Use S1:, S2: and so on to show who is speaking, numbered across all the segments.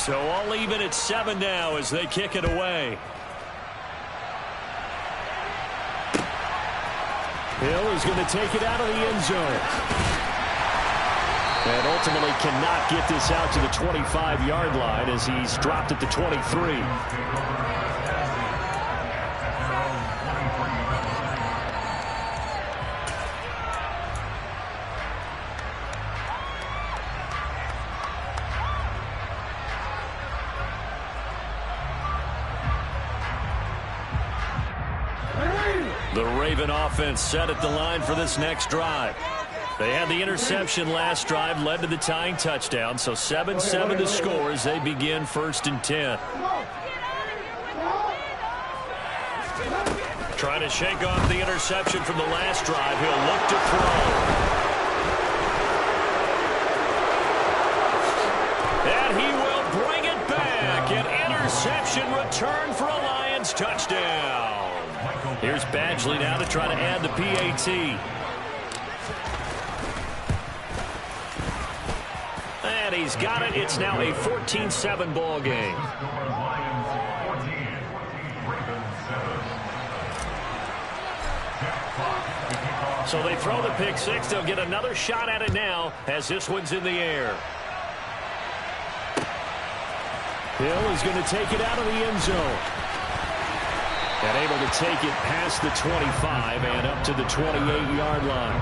S1: So all even at 7 now as they kick it away. Hill is going to take it out of the end zone. And ultimately cannot get this out to the 25-yard line as he's dropped at the 23. The Raven offense set at the line for this next drive. They had the interception last drive, led to the tying touchdown, so 7-7 the score as they begin 1st and 10. Trying to shake off the interception from the last drive. He'll look to throw. And he will bring it back. An interception return for a Lions touchdown. Here's Badgley now to try to add the PAT. And he's got it. It's now a 14-7 ball game. So they throw the pick six. They'll get another shot at it now as this one's in the air. Hill is going to take it out of the end zone. And able to take it past the 25 and up to the 28-yard line.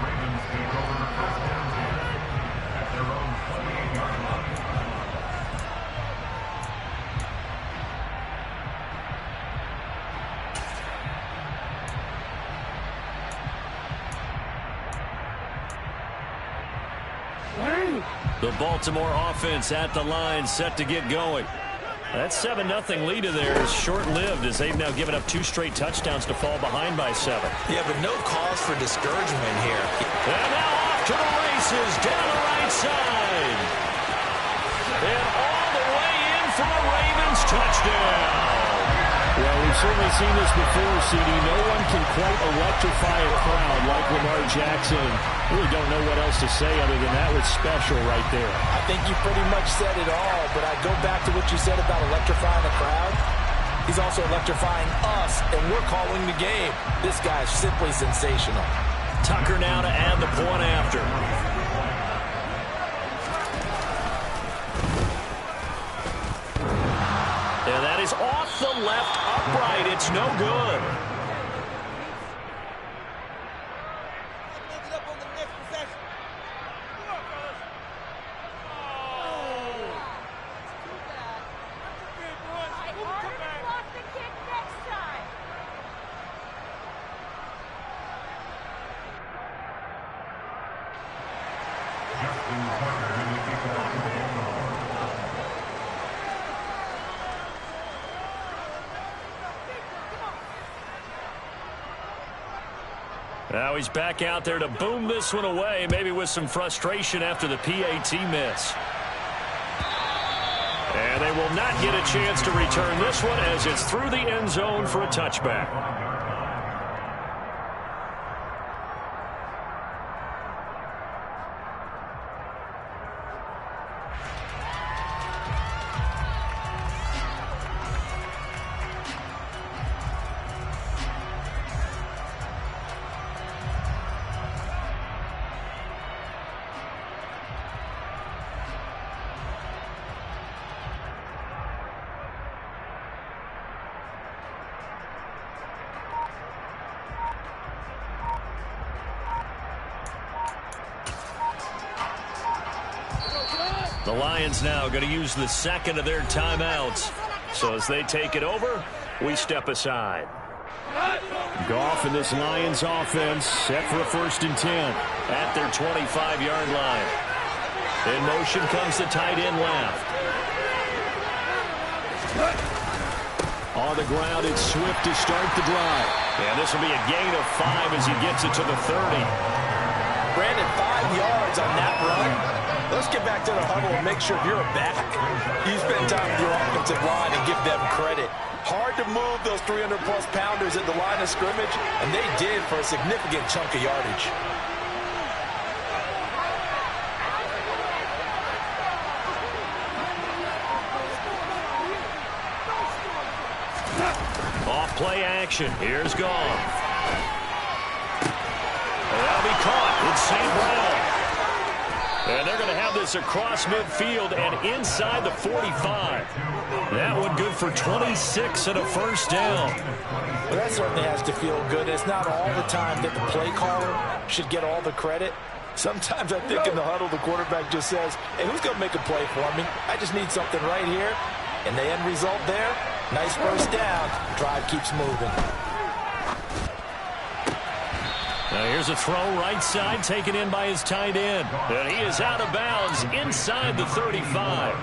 S1: The Baltimore offense at the line set to get going. That 7-0 lead of theirs is short-lived as they've now given up 2 straight touchdowns to fall behind by 7.
S2: Yeah, but no cause for discouragement here.
S1: And now off to the races down the right side. And all the way in for a Ravens touchdown. Well, we've certainly seen this before, CD. No one can quite electrify a crowd like Lamar Jackson. Really don't know what else to say other than that was special right there.
S2: I think you pretty much said it all, but I go back to what you said about electrifying the crowd. He's also electrifying us, and we're calling the game. This guy's simply sensational.
S1: Tucker now to add the point after. And that is off the left upright. It's no good. Now he's back out there to boom this one away, maybe with some frustration after the PAT miss. And they will not get a chance to return this one as it's through the end zone for a touchback. The Lions now going to use the second of their timeouts. So as they take it over, we step aside. Goff and this Lions offense set for a 1st and 10 at their 25-yard line. In motion comes the tight end left. On the ground, it's Swift to start the drive. And this will be a gain of 5 as he gets it to the 30.
S2: Brandon, 5 yards on that run. Let's get back to the huddle and make sure you're a back. You spend time with your offensive line and give them credit. Hard to move those 300-plus pounders at the line of scrimmage, and they did for a significant chunk of yardage.
S1: Off play action. Here's Goff. And that'll be caught. It's St. Brown. And they're going to have this across midfield and inside the 45. That one good for 26 and a first down.
S2: Well, that certainly has to feel good. It's not all the time that the play caller should get all the credit. Sometimes I think in the huddle, the quarterback just says, hey, who's going to make a play for me? I just need something right here. And the end result there, nice first down. Drive keeps moving.
S1: Now here's a throw right side, taken in by his tight end. And he is out of bounds inside the 35.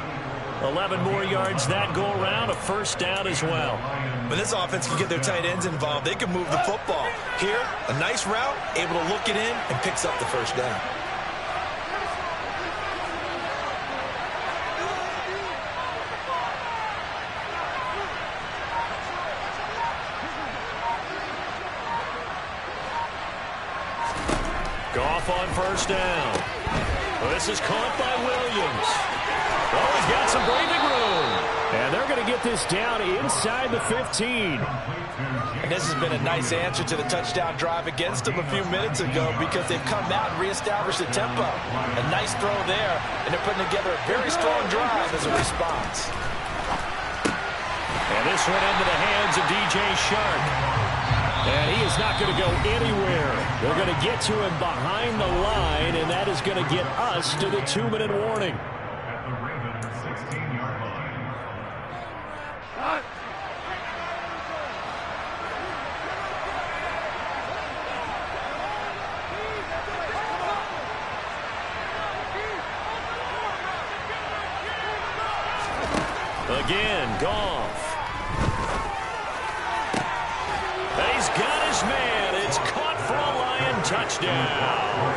S1: 11 more yards that go around, a first down as well.
S2: When this offense can get their tight ends involved, they can move the football. Here, a nice route, able to look it in, and picks up the first down.
S1: Goff on first down. This is caught by Williams. Oh, he's got some breathing room. And they're going to get this down inside the 15.
S2: And this has been a nice answer to the touchdown drive against them a few minutes ago because they've come out and reestablished the tempo. A nice throw there, and they're putting together a very strong drive as a response.
S1: And this went into the hands of DJ Shark. And he is not going to go anywhere. They're going to get to him behind the line, and that is going to get us to the 2-minute warning. Again, Goff. He's got his man. It's caught for a Lion touchdown.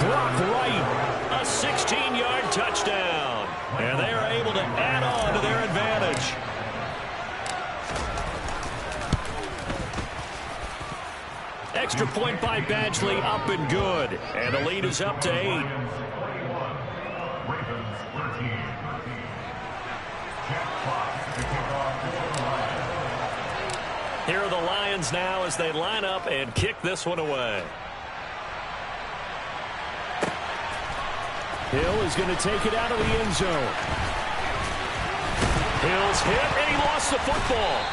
S1: Brock Wright, a 16-yard touchdown. And they are able to add on to their advantage. Extra point by Badgley, up and good. And the lead is up to 8. Here are the Lions now as they line up and kick this one away. Hill is going to take it out of the end zone. Hill's hit, and he lost the football.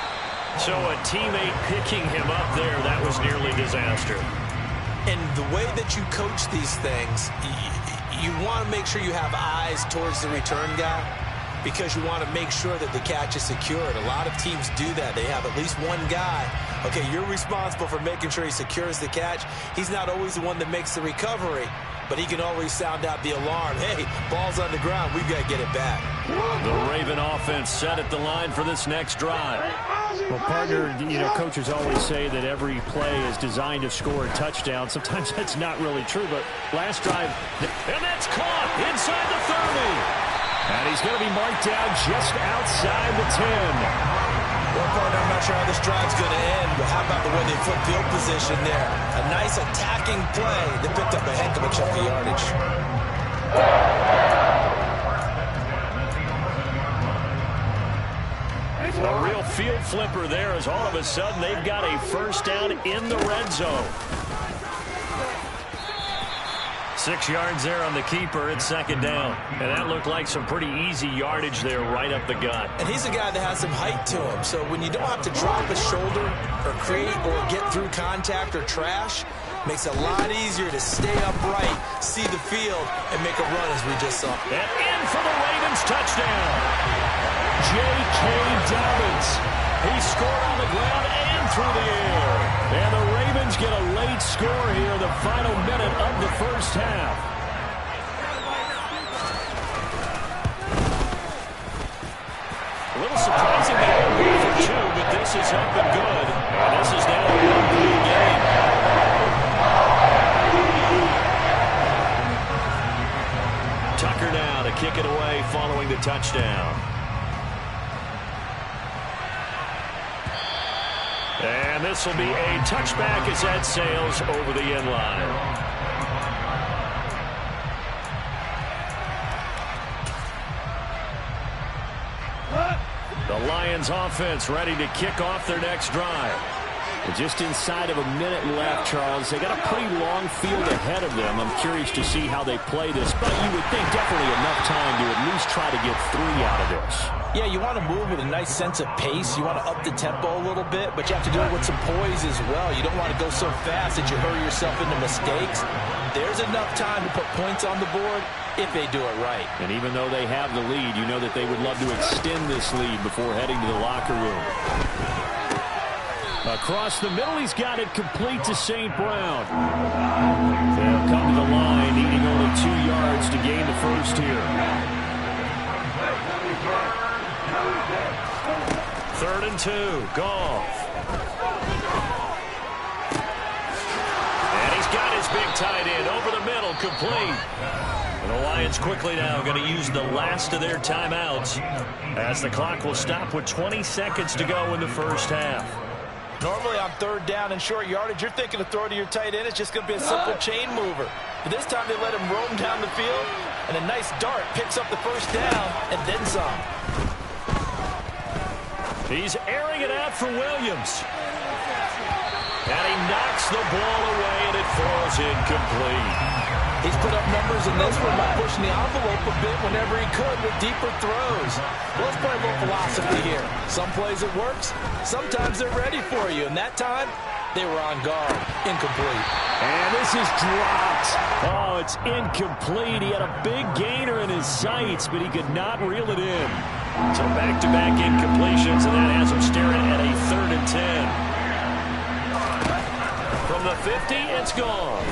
S1: So a teammate picking him up there, that was nearly disaster.
S2: And the way that you coach these things, you want to make sure you have eyes towards the return guy, because you want to make sure that the catch is secured. A lot of teams do that. They have at least one guy. Okay, you're responsible for making sure he secures the catch. He's not always the one that makes the recovery, but he can always sound out the alarm. Hey, ball's on the ground. We've got to get it back.
S1: The Raven offense set at the line for this next drive.
S3: Well, partner, coaches always say that every play is designed to score a touchdown. Sometimes that's not really true, but last drive,
S1: and that's caught inside the 30.
S3: And he's going to be marked down just outside the 10.
S2: Well, partner, I'm not sure how this drive's going to end, but how about the way they flip field position there? A nice attacking play that picked up a heck of a chunk of yardage.
S1: A real field flipper there as all of a sudden they've got a first down in the red zone. 6 yards there on the keeper. It's second down. And that looked like some pretty easy yardage there right up the gut.
S2: And he's a guy that has some height to him. So when you don't have to drop a shoulder or create or get through contact or trash, makes it a lot easier to stay upright, see the field, and make a run as we just saw.
S1: And in for the Ravens touchdown. J.K. Dobbins. He scored on the ground and through the air. And the Ravens get a late score here, the final minute of the first half. A little surprising they didn't go for 2, but this is up and good. And this is now a 1-3 game. Tucker now to kick it away following the touchdown. And this will be a touchback as that sails over the end line.
S3: The Lions offense ready to kick off their next drive. And just inside of a minute left, Charles. They got a pretty long field ahead of them. I'm curious to see how they play this, but you would think definitely enough time to at least try to get 3 out of this.
S2: Yeah, you want to move with a nice sense of pace. You want to up the tempo a little bit, but you have to do it with some poise as well. You don't want to go so fast that you hurry yourself into mistakes. There's enough time to put points on the board if they do it right.
S3: And even though they have the lead, you know that they would love to extend this lead before heading to the locker room. Across the middle, he's got it complete to St. Brown. They'll come to the line, needing only 2 yards to gain the first here. 3rd and 2, Goff. And he's got his big tight end over the middle, complete. And the Lions quickly now going to use the last of their timeouts as the clock will stop with 20 seconds to go in the first half.
S2: Normally on 3rd down and short yardage, you're thinking to throw to your tight end. It's just going to be a simple chain mover. But this time they let him roam down the field, and a nice dart picks up the first down and then some.
S3: He's airing it out for Williams. And he knocks the ball away, and it falls incomplete.
S2: He's put up numbers in this one by pushing the envelope a bit whenever he could with deeper throws. Well, let's play a little philosophy here. Some plays it works. Sometimes they're ready for you. And that time, they were on guard. Incomplete.
S3: And this is dropped. Oh, it's incomplete. He had a big gainer in his sights, but he could not reel it in. So back-to-back incompletions, and that has him staring at a 3rd and 10. From the 50, it's gone.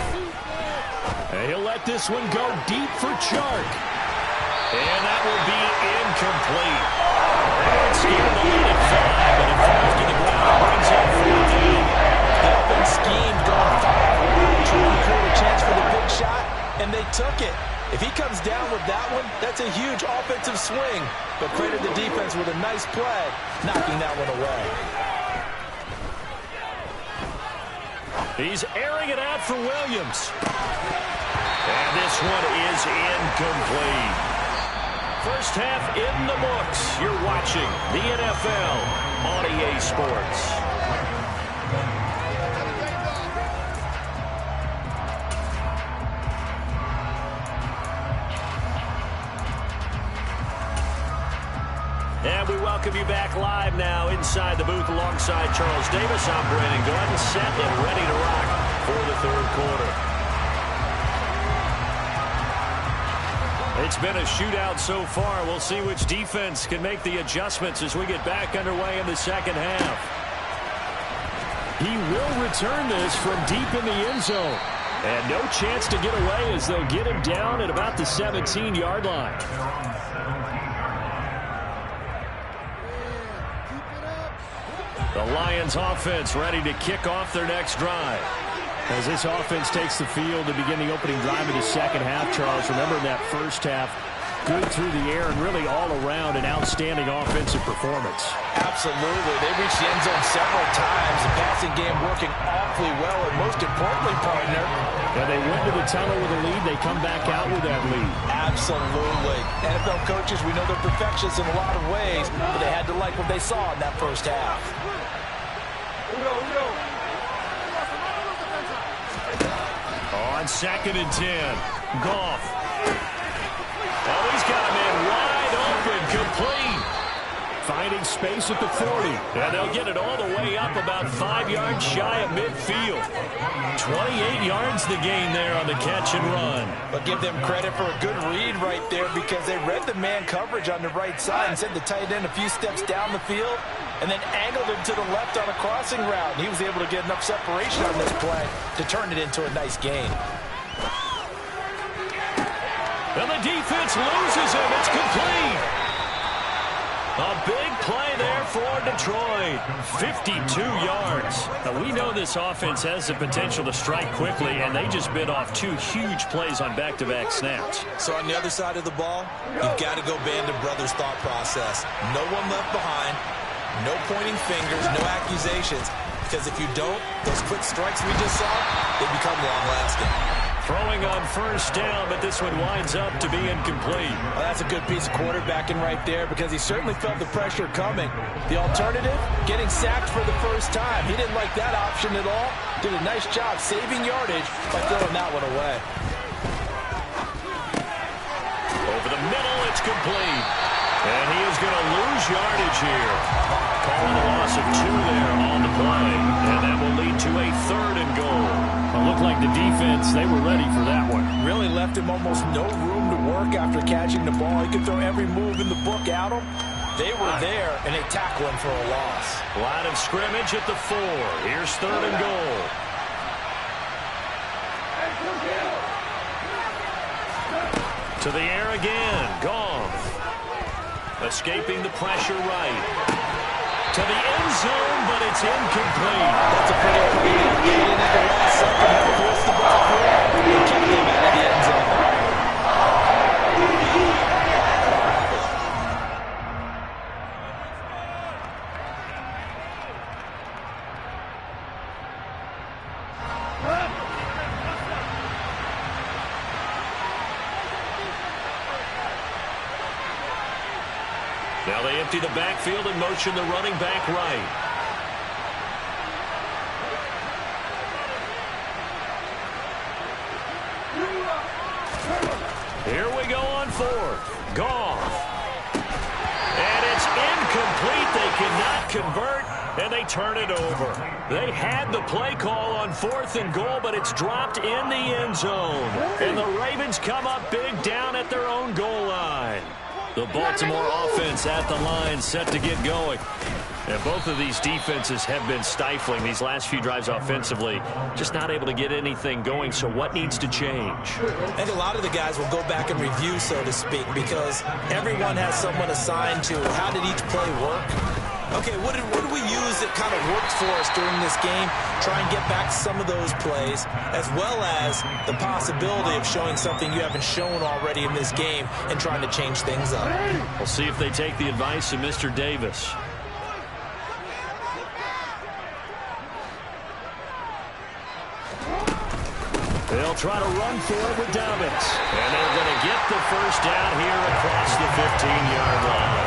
S3: And he'll let this one go deep for Chark. And that will be incomplete. And scared to lead at 5, but it falls to the ground. Brings up 4 down.
S2: They've been schemed going 5, trying to create a chance for the big shot, and they took it. If he comes down with that one, that's a huge offensive swing. But credit the defense with a nice play, knocking that one away.
S3: He's airing it out for Williams. And this one is incomplete. First half in the books. You're watching the NFL on EA Sports. And we welcome you back live now inside the booth alongside Charles Davis. I'm Brandon Glenn, set and ready to rock for the 3rd quarter. It's been a shootout so far. We'll see which defense can make the adjustments as we get back underway in the second half. He will return this from deep in the end zone. And no chance to get away as they'll get him down at about the 17-yard line. The Lions offense ready to kick off their next drive. As this offense takes the field to begin the opening drive of the second half, Charles, remember in that first half, good through the air and really all around an outstanding offensive performance.
S2: Absolutely. They reached the end zone several times. The passing game working awfully well, and most importantly, partner,
S3: and they went to the tunnel with a lead. They come back out with that lead.
S2: Absolutely. NFL coaches, we know they're perfectionists in a lot of ways, but they had to like what they saw in that first half.
S3: On 2nd and 10, Goff. Oh, he's got a man wide open, complete. Finding space at the 40. And they'll get it all the way up about 5 yards shy of midfield. 28 yards the gain there on the catch and run.
S2: But give them credit for a good read right there because they read the man coverage on the right side and sent the tight end a few steps down the field and then angled him to the left on a crossing route. And he was able to get enough separation on this play to turn it into a nice gain.
S3: And the defense loses him. It's complete. A big play there for Detroit. 52 yards. Now, we know this offense has the potential to strike quickly, and they just bit off 2 huge plays on back-to-back snaps.
S2: So on the other side of the ball, you've got to go Band of Brothers thought process. No one left behind. No pointing fingers, no accusations. Because if you don't, those quick strikes we just saw, they become long-lasting.
S3: Throwing on first down, but this one winds up to be incomplete.
S2: Well, that's a good piece of quarterbacking right there because he certainly felt the pressure coming. The alternative, getting sacked for the first time. He didn't like that option at all. Did a nice job saving yardage by throwing that one away.
S3: Over the middle, it's complete. And he is going to lose yardage here. Calling a loss of 2 there on the play. And that will lead to a 3rd and goal. It looked like the defense, they were ready for that one.
S2: Really left him almost no room to work after catching the ball. He could throw every move in the book at him. They were there, and they tackle him for a loss.
S3: Line of scrimmage at the 4. Here's 3rd and goal. To the air again. Goff. Escaping the pressure right. To the end zone, but it's incomplete.
S2: That's a pretty creative get in at the last second. Forced the ball through and kept him out of the end zone.
S3: Now they empty the backfield and motion the running back right. Here we go on 4th. Goff. And it's incomplete. They cannot convert, and they turn it over. They had the play call on 4th and goal, but it's dropped in the end zone. And the Ravens come up big down at their own goal line. The Baltimore offense at the line, set to get going. And both of these defenses have been stifling these last few drives offensively. Just not able to get anything going, so what needs to change?
S2: I think a lot of the guys will go back and review, so to speak, because everyone has someone assigned to how did each play work. Okay, what did we use that kind of worked for us during this game? Try and get back some of those plays, as well as the possibility of showing something you haven't shown already in this game and trying to change things up.
S3: We'll see if they take the advice of Mr. Davis. They'll try to run for it with Dobbins. And they're going to get the first down here across the 15-yard line.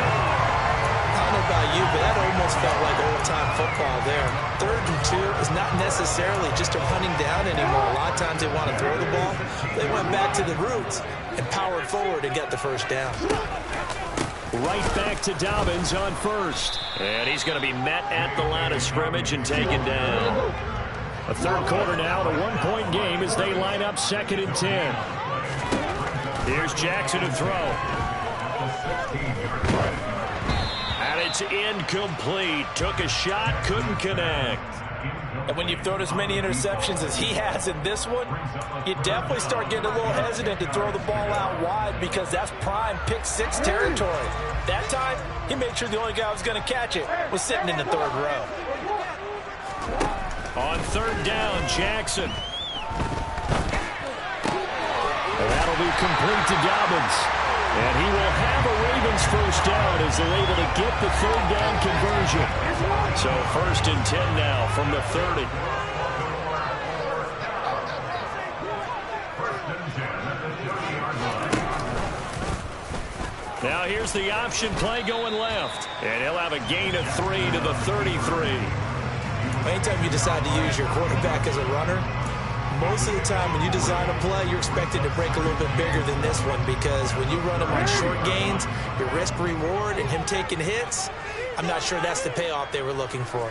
S2: I don't know about you, but that almost felt like old-time football there. 3rd and 2 is not necessarily just a hunting down anymore. A lot of times they want to throw the ball. They went back to the roots and powered forward and got the first down.
S3: Right back to Dobbins on 1st. And he's going to be met at the line of scrimmage and taken down. A 3rd quarter now, a 1-point game as they line up 2nd and 10. Here's Jackson to throw. And it's incomplete. Took a shot, couldn't connect.
S2: And when you've thrown as many interceptions as he has in this one, you definitely start getting a little hesitant to throw the ball out wide because that's prime pick-6 territory. That time, he made sure the only guy who was going to catch it was sitting in the 3rd row.
S3: On 3rd down, Jackson. And that'll be complete to Dobbins. And he will have a Ravens first down as they're able to get the 3rd down conversion. So 1st and 10 now from the 30. Now here's the option play going left. And he'll have a gain of 3 to the 33.
S2: Anytime you decide to use your quarterback as a runner, most of the time when you design a play, you're expected to break a little bit bigger than this one because when you run him on short gains, your risk-reward and him taking hits, I'm not sure that's the payoff they were looking for.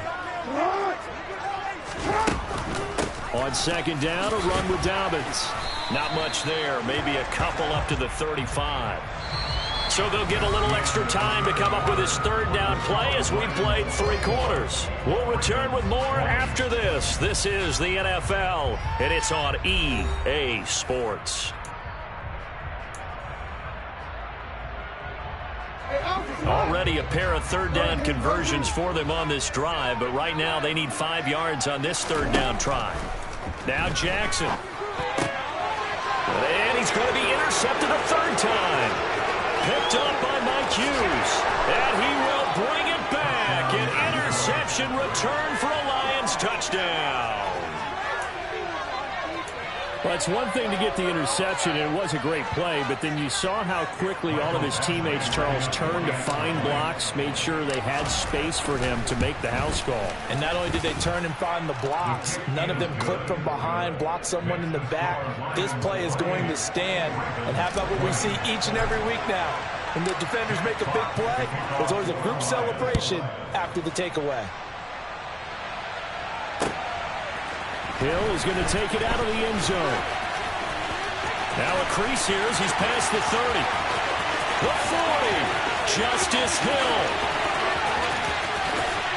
S3: On 2nd down, a run with Dobbins. Not much there, maybe a couple up to the 35. So they'll get a little extra time to come up with his 3rd down play as we've played 3 quarters. We'll return with more after this. This is the NFL, and it's on EA Sports. Already a pair of 3rd down conversions for them on this drive, but right now they need 5 yards on this 3rd down try. Now Jackson. And he's going to be intercepted a 3rd time. Picked up by Mike Hughes. And he will bring it back. An interception return for a Lions touchdown. Well, it's one thing to get the interception, and it was a great play, but then you saw how quickly all of his teammates, Charles, turned to find blocks, made sure they had space for him to make the house call.
S2: And not only did they turn and find the blocks, none of them clipped from behind, blocked someone in the back. This play is going to stand. And how about what we see each and every week now? When the defenders make a big play, there's always a group celebration after the takeaway.
S3: Hill is going to take it out of the end zone. Now a crease here as he's past the 30. The 40. Justice Hill.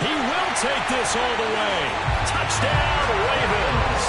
S3: He will take this all the way. Touchdown, Ravens.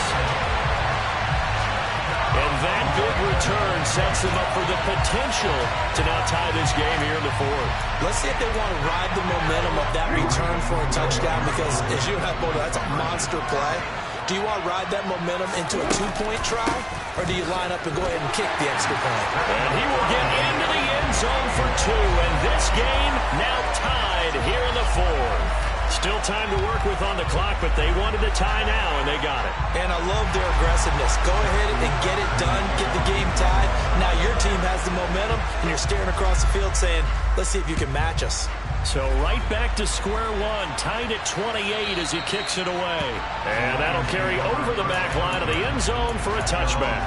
S3: And that big return sets them up for the potential to now tie this game here in the fourth.
S2: Let's see if they want to ride the momentum of that return for a touchdown, because as you have both, that's a monster play. Do you want to ride that momentum into a two-point try, or do you line up and go ahead and kick the extra point?
S1: And he will get into the end zone for two, and this game now tied here in the fourth. Still time to work with on the clock, but they wanted to tie now, and they got it.
S2: And I love their aggressiveness. Go ahead and get it done, get the game tied. Now your team has the momentum, and you're staring across the field saying, let's see if you can match us.
S3: So right back to square one, tied at 28 as he kicks it away.
S1: And that'll carry over the back line of the end zone for a touchback.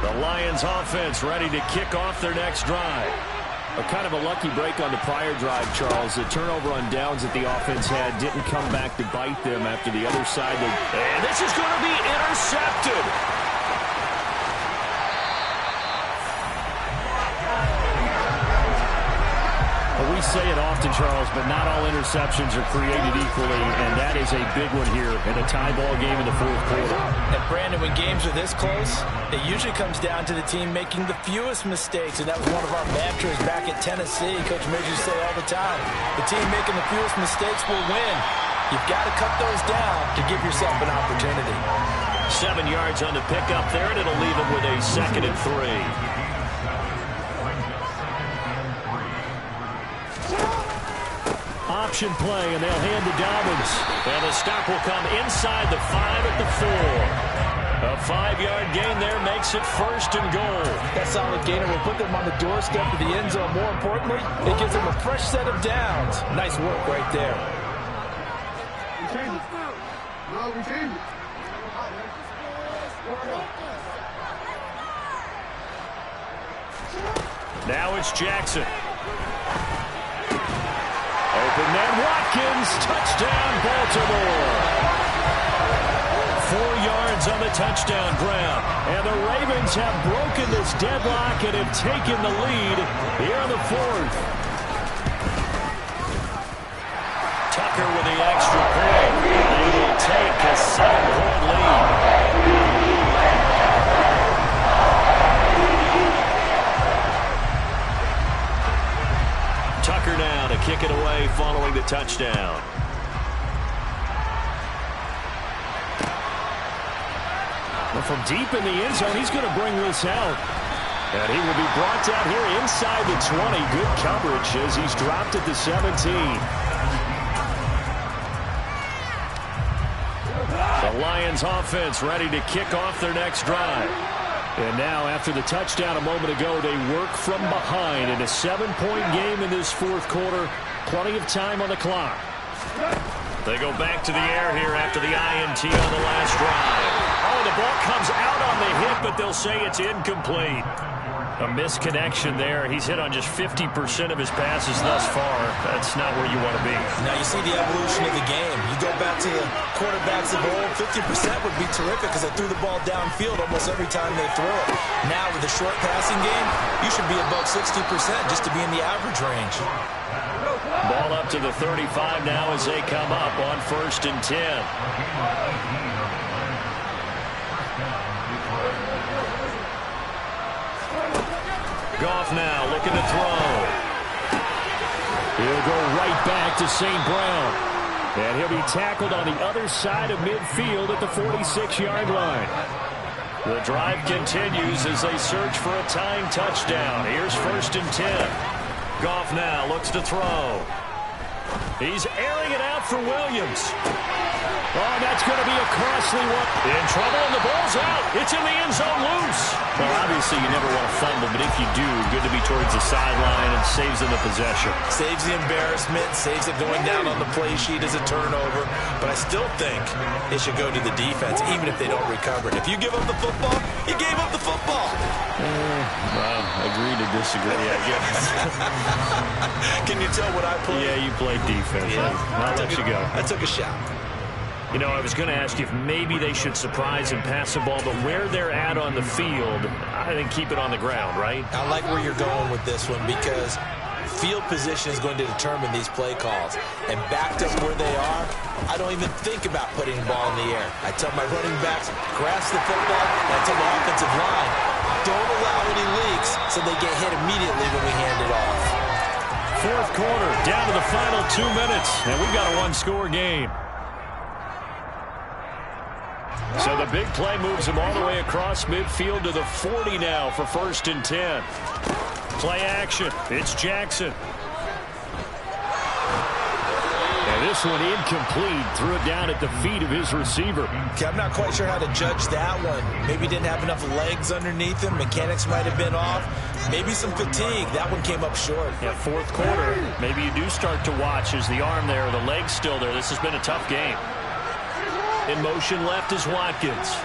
S3: The Lions offense ready to kick off their next drive. A kind of a lucky break on the prior drive, Charles. The turnover on downs that the offense had didn't come back to bite them after the other side.
S1: And this is going to be intercepted.
S3: We say it often, Charles, but not all interceptions are created equally, and that is a big one here in a tie ball game in the fourth quarter.
S2: And Brandon, when games are this close, it usually comes down to the team making the fewest mistakes, and that was one of our mantras back at Tennessee. Coach Midge used to say all the time, the team making the fewest mistakes will win. You've got to cut those down to give yourself an opportunity.
S1: 7 yards on the pickup there, and it'll leave them with a 2nd and 3.
S3: Option play, and they'll hand to Dobbins.
S1: And the stop will come inside the 5 at the 4. A 5-yard gain there makes it 1st and goal.
S2: That solid gainer will put them on the doorstep of the end zone. More importantly, it gives them a fresh set of downs. Nice work right there.
S1: Now it's Jackson. Open man, Watkins, touchdown, Baltimore.
S3: 4 yards on the touchdown ground. And the Ravens have broken this deadlock and have taken the lead here in the fourth.
S1: Tucker with the extra point. They will take a 7-point lead. Tucker now to kick it away following the touchdown.
S3: Well, from deep in the end zone, he's going to bring this out. And he will be brought down here inside the 20. Good coverage as he's dropped at the 17.
S1: The Lions offense ready to kick off their next drive.
S3: And now, after the touchdown a moment ago, they work from behind in a 7-point game in this fourth quarter. Plenty of time on the clock.
S1: They go back to the air here after the INT on the last drive. Oh, the ball comes out on the hit, but they'll say it's incomplete. A misconnection there. He's hit on just 50% of his passes thus far. That's not where you want to be.
S2: Now you see the evolution of the game. You go back to the quarterbacks of old, 50% would be terrific because they threw the ball downfield almost every time they threw it. Now with the short passing game, you should be above 60% just to be in the average range.
S1: Ball up to the 35 now as they come up on 1st and 10. Goff now looking to throw.
S3: He'll go right back to St. Brown. And he'll be tackled on the other side of midfield at the 46-yard line.
S1: The drive continues as they search for a tying touchdown. Here's 1st and 10. Goff now looks to throw.
S3: He's airing it out for Williams. Oh, that's going to be a costly one. In trouble, and the ball's out. It's in the end zone loose.
S1: Well, obviously, you never want to fumble, but if you do, good to be towards the sideline and saves them the possession.
S2: Saves the embarrassment, saves it going down on the play sheet as a turnover. But I still think it should go to the defense, even if they don't recover it. If you give up the football, you gave up the football.
S1: Well, agree to disagree, I guess.
S2: Can you tell what I played?
S1: Yeah, you played defense.
S2: Yeah.
S1: I'll let you go.
S2: I took a shot.
S3: You know, I was going to ask you if maybe they should surprise and pass the ball, but where they're at on the field, I think keep it on the ground, right?
S2: I like where you're going with this one because field position is going to determine these play calls. And backed up where they are, I don't even think about putting the ball in the air. I tell my running backs, grasp the football, and I tell the offensive line, don't allow any leaks so they get hit immediately when we hand it off.
S3: Fourth quarter, down to the final 2 minutes, and we've got a one-score game. So the big play moves him all the way across midfield to the 40 now for 1st and 10. Play action. It's Jackson. And this one incomplete. Threw it down at the feet of his receiver.
S2: Okay, I'm not quite sure how to judge that one. Maybe didn't have enough legs underneath him. Mechanics might have been off. Maybe some fatigue. That one came up short.
S3: Yeah, fourth quarter. Maybe you do start to watch as the arm there, the leg's still there. This has been a tough game. In motion left is Watkins.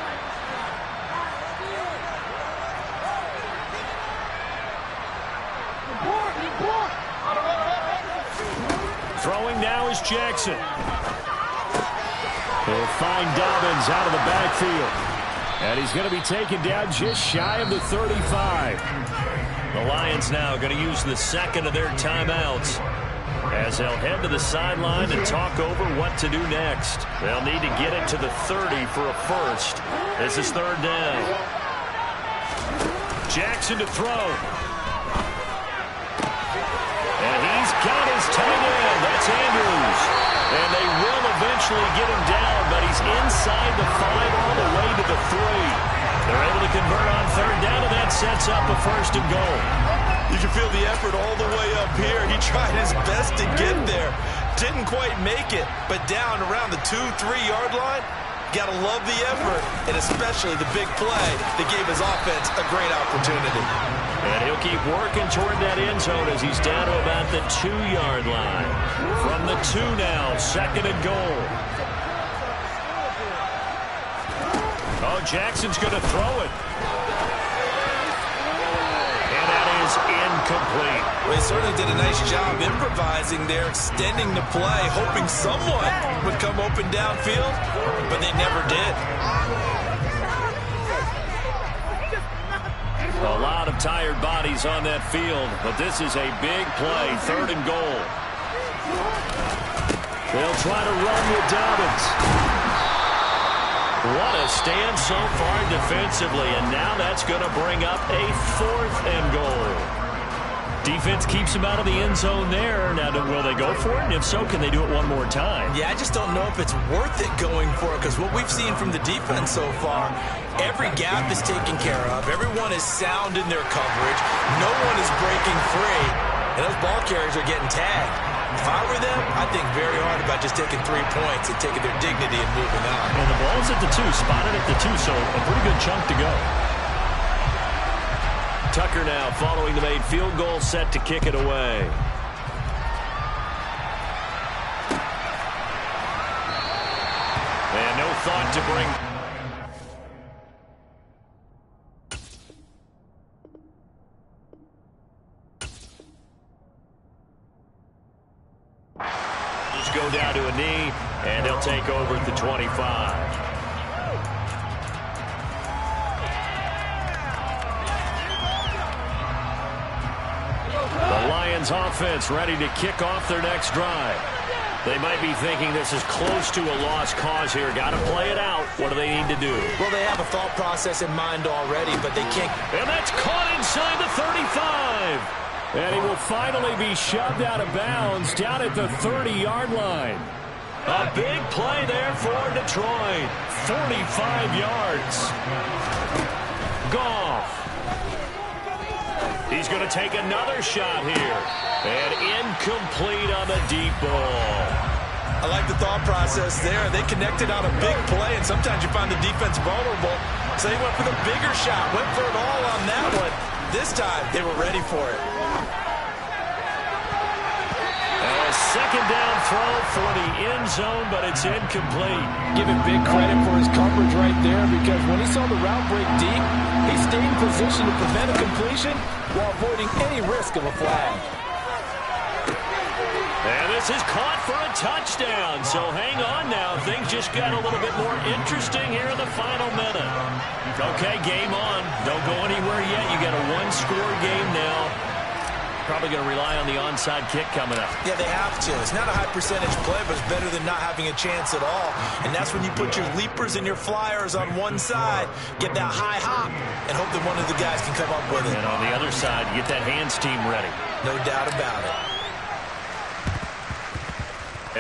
S3: Throwing now is Jackson. He'll find Dobbins out of the backfield. And he's going to be taken down just shy of the 35. The Lions now going to use the second of their timeouts as they'll head to the sideline and talk over what to do next. They'll need to get it to the 30 for a first. This is 3rd down. Jackson to throw. And he's got his tight end. That's Andrews. And they will eventually get him down, but he's inside the 5 all the way to the 3. They're able to convert on 3rd down, and that sets up a 1st and goal.
S2: You can feel the effort all the way up here. He tried his best to get there. Didn't quite make it, but down around the 2-3 yard line, got to love the effort, and especially the big play that gave his offense a great opportunity.
S3: And he'll keep working toward that end zone as he's down to about the 2-yard line. From the 2 now, 2nd and goal. Oh, Jackson's going to throw it. And that is incomplete.
S2: Well, he certainly did a nice job improvising there, extending the play, hoping someone would come open downfield, but they never did.
S3: A lot of tired bodies on that field, but this is a big play, 3rd and goal. They'll try to run with Dobbins. What a stand so far defensively, and now that's going to bring up a 4th and goal. Defense keeps him out of the end zone there. Now, will they go for it? And if so, can they do it one more time?
S2: Yeah, I just don't know if it's worth it going for it, because what we've seen from the defense so far, every gap is taken care of. Everyone is sound in their coverage. No one is breaking free, and those ball carriers are getting tagged. If I were them, I'd think very hard about just taking 3 points and taking their dignity and moving on.
S3: And the ball's at the 2, spotted at the 2, so a pretty good chunk to go. Tucker now following the made field goal, set to kick it away. And no thought to bring... Just go down to a knee, and they'll take over at the 25. The Lions offense ready to kick off their next drive. They might be thinking this is close to a lost cause here. Got to play it out. What do they need to do?
S2: Well, they have a thought process in mind already, but they can't.
S3: And that's caught inside the 35. And he will finally be shoved out of bounds down at the 30-yard line. A big play there for Detroit. 45 yards. Goff. He's going to take another shot here. And incomplete on the deep ball.
S2: I like the thought process there. They connected on a big play, and sometimes you find the defense vulnerable. So they went for the bigger shot, went for it all on that one. This time, they were ready for it.
S3: A second down throw for the end zone, but it's incomplete.
S2: Give him big credit for his coverage right there, because when he saw the route break deep, he stayed in position to prevent a completion while avoiding any risk of a flag.
S3: And this is caught for a touchdown. So hang on now. Things just got a little bit more interesting here in the final minute. Okay, game on. Don't go anywhere yet. You got a one-score game now. Probably going to rely on the onside kick coming up.
S2: Yeah, they have to. It's not a high percentage play, but it's better than not having a chance at all. And that's when you put your leapers and your flyers on one side, get that high hop, and hope that one of the guys can come up with it.
S3: And on the other side, get that hands team ready.
S2: No doubt about it.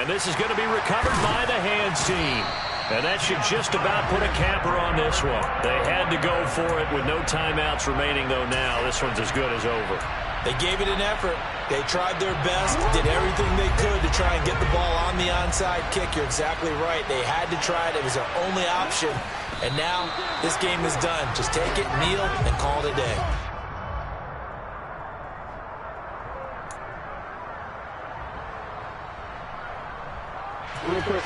S3: And this is going to be recovered by the hands team. And that should just about put a capper on this one. They had to go for it with no timeouts remaining, though now this one's as good as over.
S2: They gave it an effort. They tried their best, did everything they could to try and get the ball on the onside kick. You're exactly right. They had to try it. It was their only option. And now this game is done. Just take it, kneel, and call it a day. Real quick.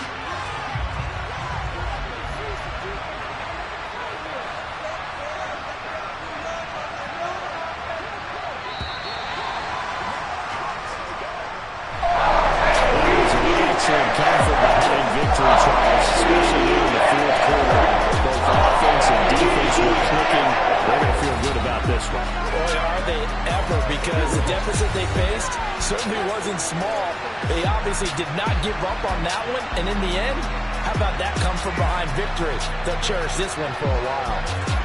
S3: Victory tries, especially in the fourth quarter. Both offense and defense were clicking. They're going to feel good about this one.
S2: Boy, are they ever, because the deficit they faced certainly wasn't small. They obviously did not give up on that one, and in the end, how about that come from behind victory? They'll cherish this one for a while.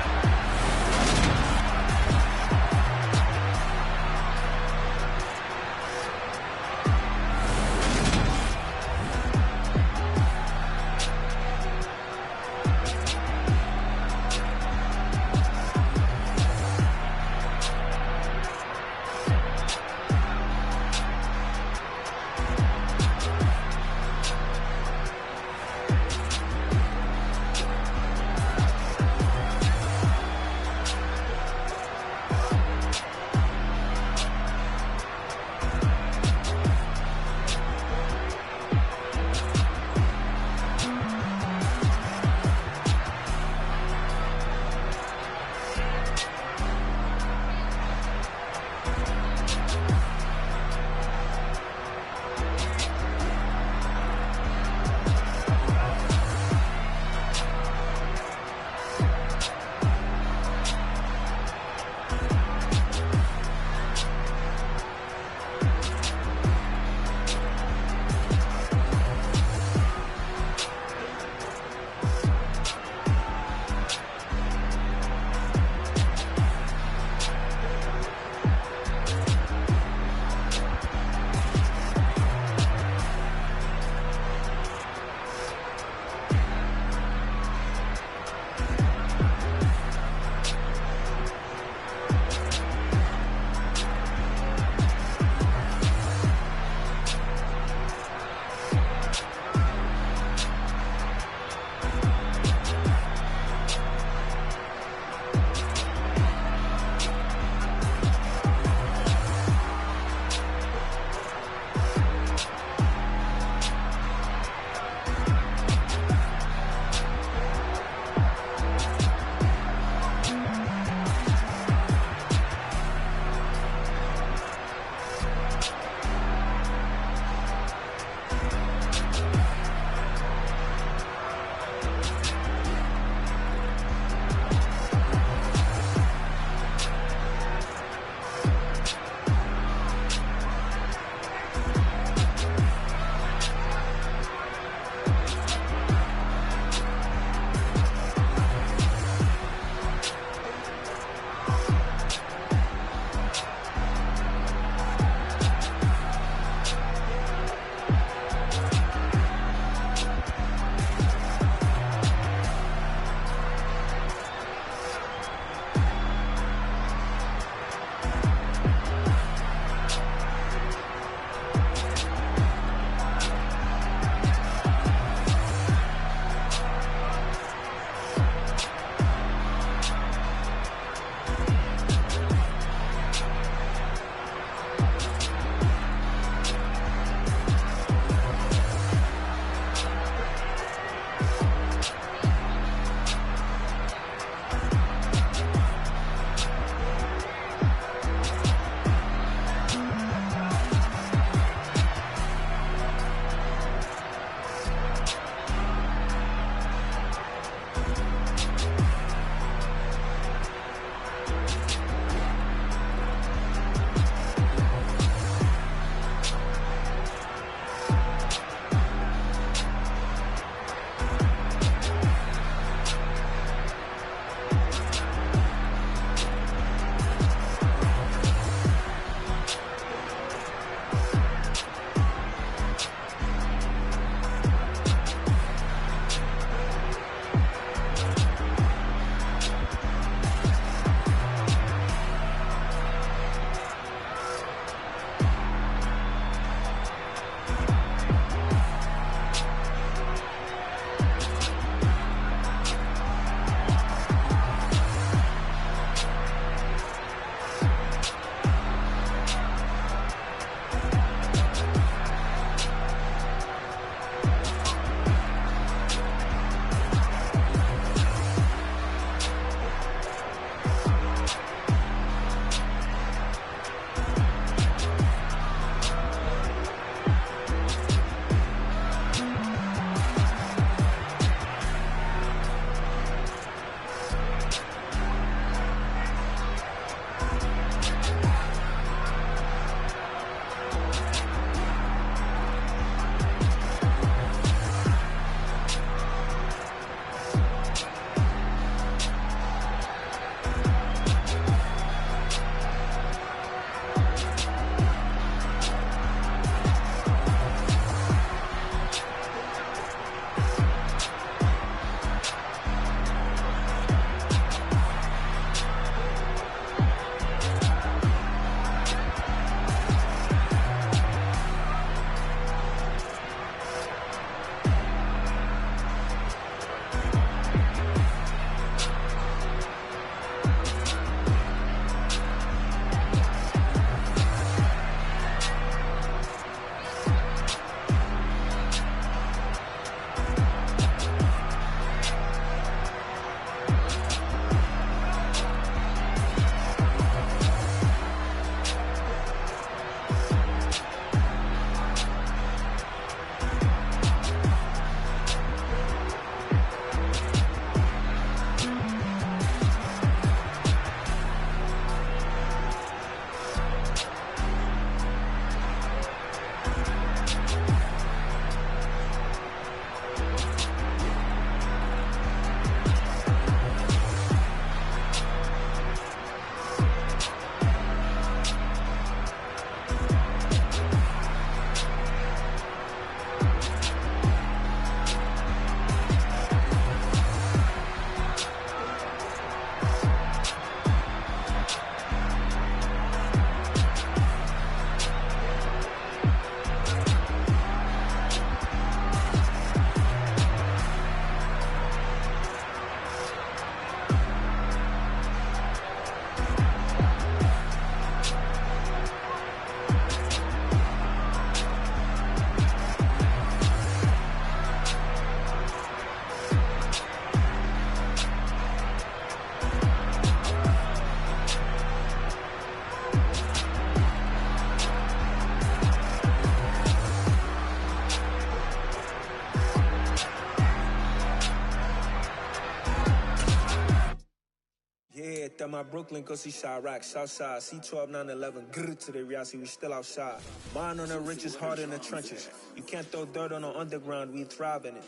S4: my Brooklyn, go see Chirac, Southside, C12, 911, grrr to the Riasi, we still outside. Mine on the riches, hard in the trenches. You can't throw dirt on the underground, we thrive in it.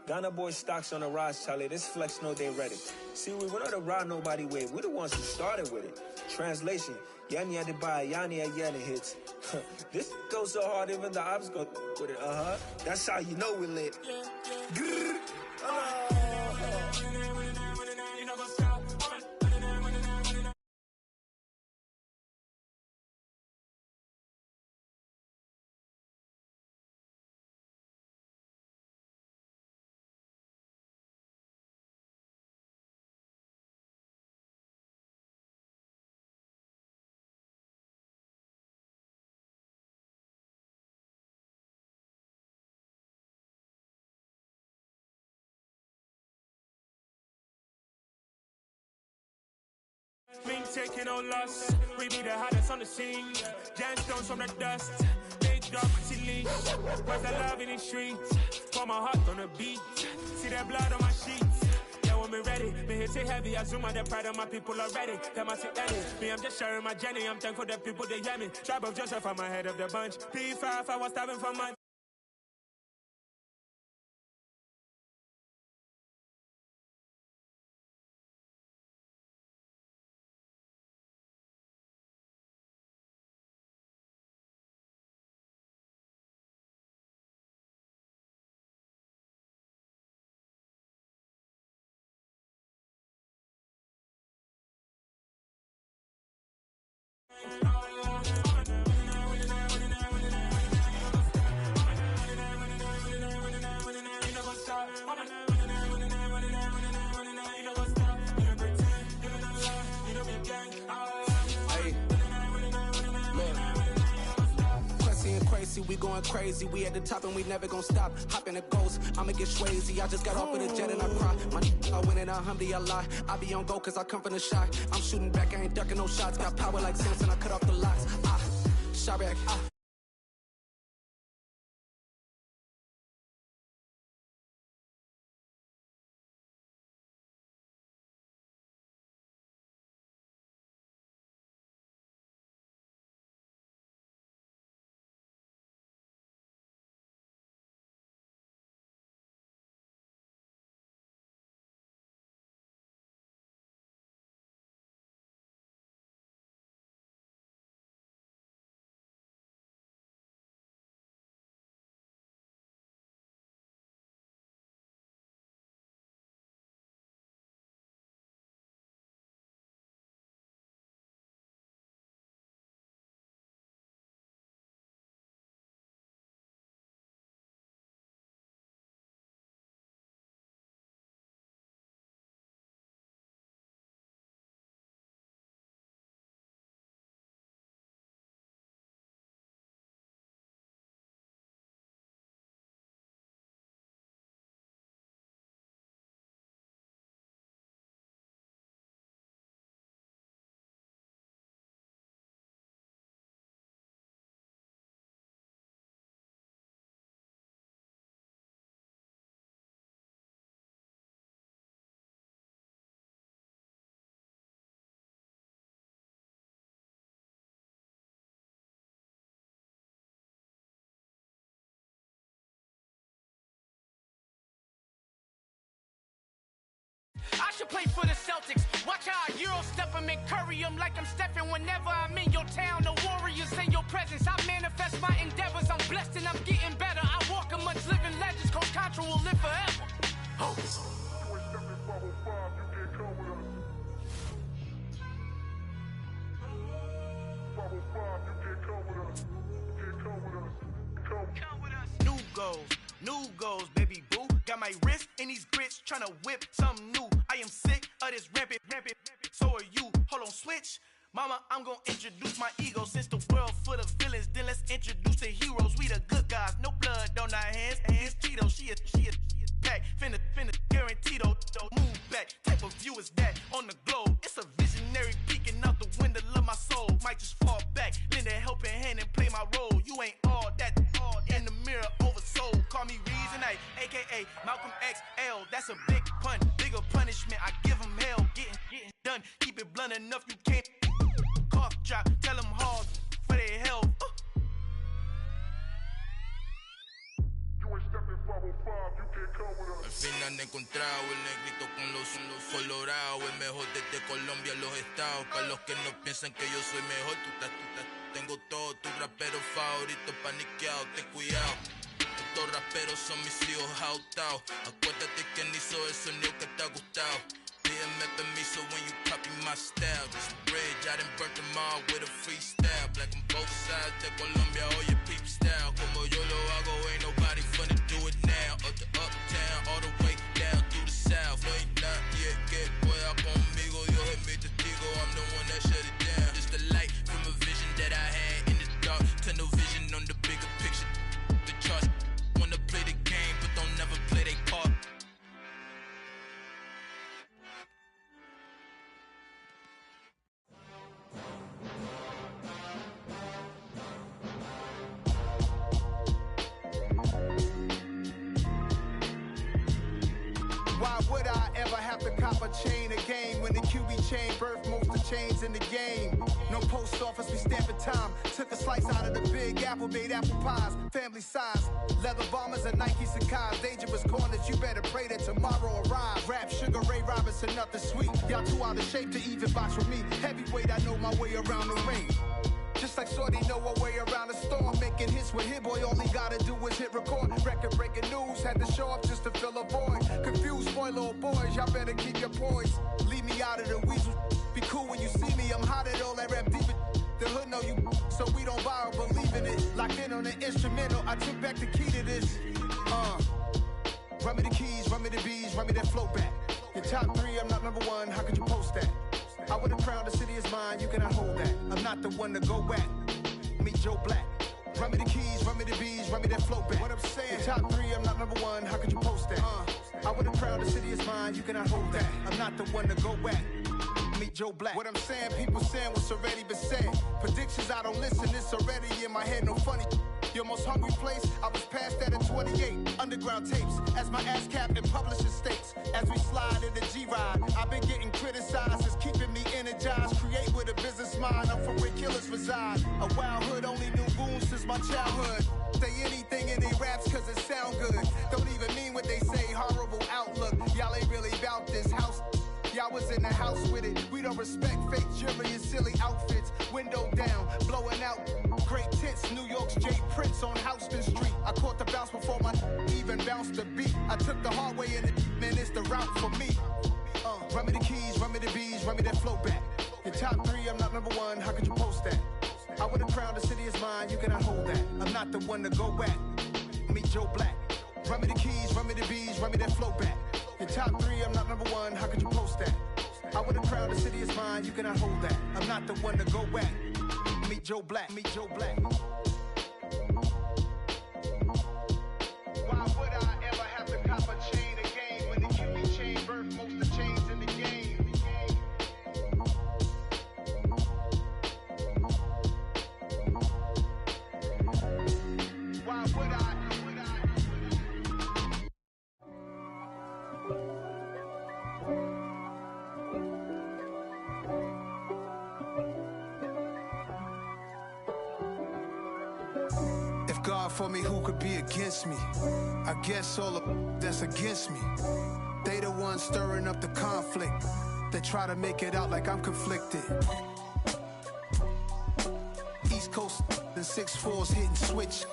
S4: Ghana boy stocks on the rise, Charlie, this flex know they ready. See, we not to ride nobody wave, we the ones who started with it. Translation, Yani had to buy, Yani had Yanni hits. This goes so hard, even the ops go with it, That's how you know we lit. Grrr.
S5: We ain't taking no loss. We be the hottest on the scene. Gemstones from the dust. Big drop chili. Where's the love in the streets? Pour my heart on the beat. See that blood on my sheets. Yeah, when we ready, me hit it heavy. I zoom out the pride of my people already. Tell my sit ready. Me, I'm just sharing my journey. I'm thankful that people they hear me. Tribe of Joseph, I'm ahead of the bunch. P5, I was starving for months.
S6: We going crazy, we at the top and we never gonna stop. Hop in a ghost, I'ma get Swayze. I just got off with a jet and I cry. My I win it, alhamdulillah. I be on go cause I come from the shot. I'm shooting back, I ain't ducking no shots. Got power like Samson, I cut off the locks. Chirac,
S7: I should play for the Celtics. Watch how I Euro step them and curry them like I'm Stephen. Whenever I'm in your town, the Warriors in your presence. I manifest my endeavors. I'm blessed and I'm getting better. I walk amongst living legends. Coach Contra will live forever. Oh.
S8: New goals, baby boo. Got my wrist in these grits, tryna whip something new. I am sick of this rampant. So are you. Hold on, switch. Mama, I'm gonna introduce my ego. Since the world full of villains, then let's introduce the heroes. We the good guys, no blood on our hands. Hands Tito, she is back. Finna, guaranteed, don't move back. Type of view is that on the globe? It's a visionary peeking out the window of my soul. Might just fall back, lend a helping hand and play my role. You ain't all that in the mirror oversold. Call me Reason A, aka Malcolm XL. That's a big pun, bigger punishment. I give him hell, getting done. Keep it blunt and enough, you can't cough drop. Tell them hard for their health.
S9: Al fin han encontrado el negrito con los colorados, el mejor desde Colombia a los estados. Para los que no piensan que yo soy mejor, tengo todo, tus raperos favoritos paniqueados, ten cuidado. Estos raperos son mis hijos jautados. Acuérdate quién hizo el sonido que te ha gustado. Pídeme permiso when you copy my style. This bridge, I done burnt them all with a freestyle. Black on both sides de Colombia, oye peep style. Como yo lo hago, ain't nobody finna do it now. Up to uptown, all the way down through the south. No hay nadie que pueda conmigo, Dios es mi testigo. I'm the one that shut it down. It's the light from a vision that I had in the dark. Tunnel vision on the bigger picture. The charts wanna play the game, but don't never play their part.
S10: Why would I ever have to cop a chain again when the QB chain birthed most of chains in the game? No post office, we stamping time. Took a slice out of the big apple, made apple pies, family size. Leather bombers and Nike Sacai's. Dangerous corners, you better pray that tomorrow arrives. Rap, Sugar Ray Robinson, nothing sweet. Y'all too out of shape to even box with me. Heavyweight, I know my way around the ring. Just like Shorty know her way around the storm. Making hits with Hit Boy, all he gotta do is hit record. Record breaking news, had to show up just to fill a void. Confused boy, little boys, y'all better keep your poise. Leave me out of the weasel. Be cool when you see me, I'm hot at all that rap deep. The hood know you, so we don't borrow, believe in it. Locked in on the instrumental, I took back the key to this. Run me the keys, run me the bees, run me that flow back. Your top three, I'm not number one, how could you post that? I would've crowned the city is mine, you cannot hold that. I'm not the one to go back. Meet Joe Black. Run me the keys, run me the bees, run me that flow back. What I'm saying, your top three, I'm not number one, how could you post that? I would've crowned the city is mine, you cannot hold that. I'm not the one to go back. Meet Joe Black. What I'm saying, people saying what's already been said. Predictions, I don't listen, it's already in my head, no funny. Your most hungry place, I was past that at 28. Underground tapes, as my ass capped in publishing states. As we slide in the G-Ride, I've been getting criticized, it's keeping me energized. Create with a business mind, I'm from where killers reside. A wild hood, only knew goons since my childhood. Say anything in they raps cause it sound good. Don't even mean what they say, horrible outlook. Y'all ain't really about this house. Y'all was in the house with it. We don't respect fake jewelry and silly outfits. Window down, blowing out great tits. New York's J. Prince on Houston Street. I caught the bounce before my even bounced the beat. I took the hard way in it, man, it's the route for me. Run me the keys, run me the bees, run me that flow back. Your top three, I'm not number one, how could you post that? I would've crowned the city is mine, you cannot hold that. I'm not the one to go back. Meet Joe Black. Run me the keys, run me the bees, run me that flow back. Your top three, I'm not number one, how could you post that? I would've crowned the city is mine, you cannot hold that. I'm not the one to go back. Meet Joe Black, meet Joe Black. Why would I ever have to cop a chain again when the QB chain birthed most of chains in the game? Why would I? God for me, who could be against me? I guess all of that's against me. They the ones stirring up the conflict. They try to make it out like I'm conflicted. East Coast and 6'4's hitting switch.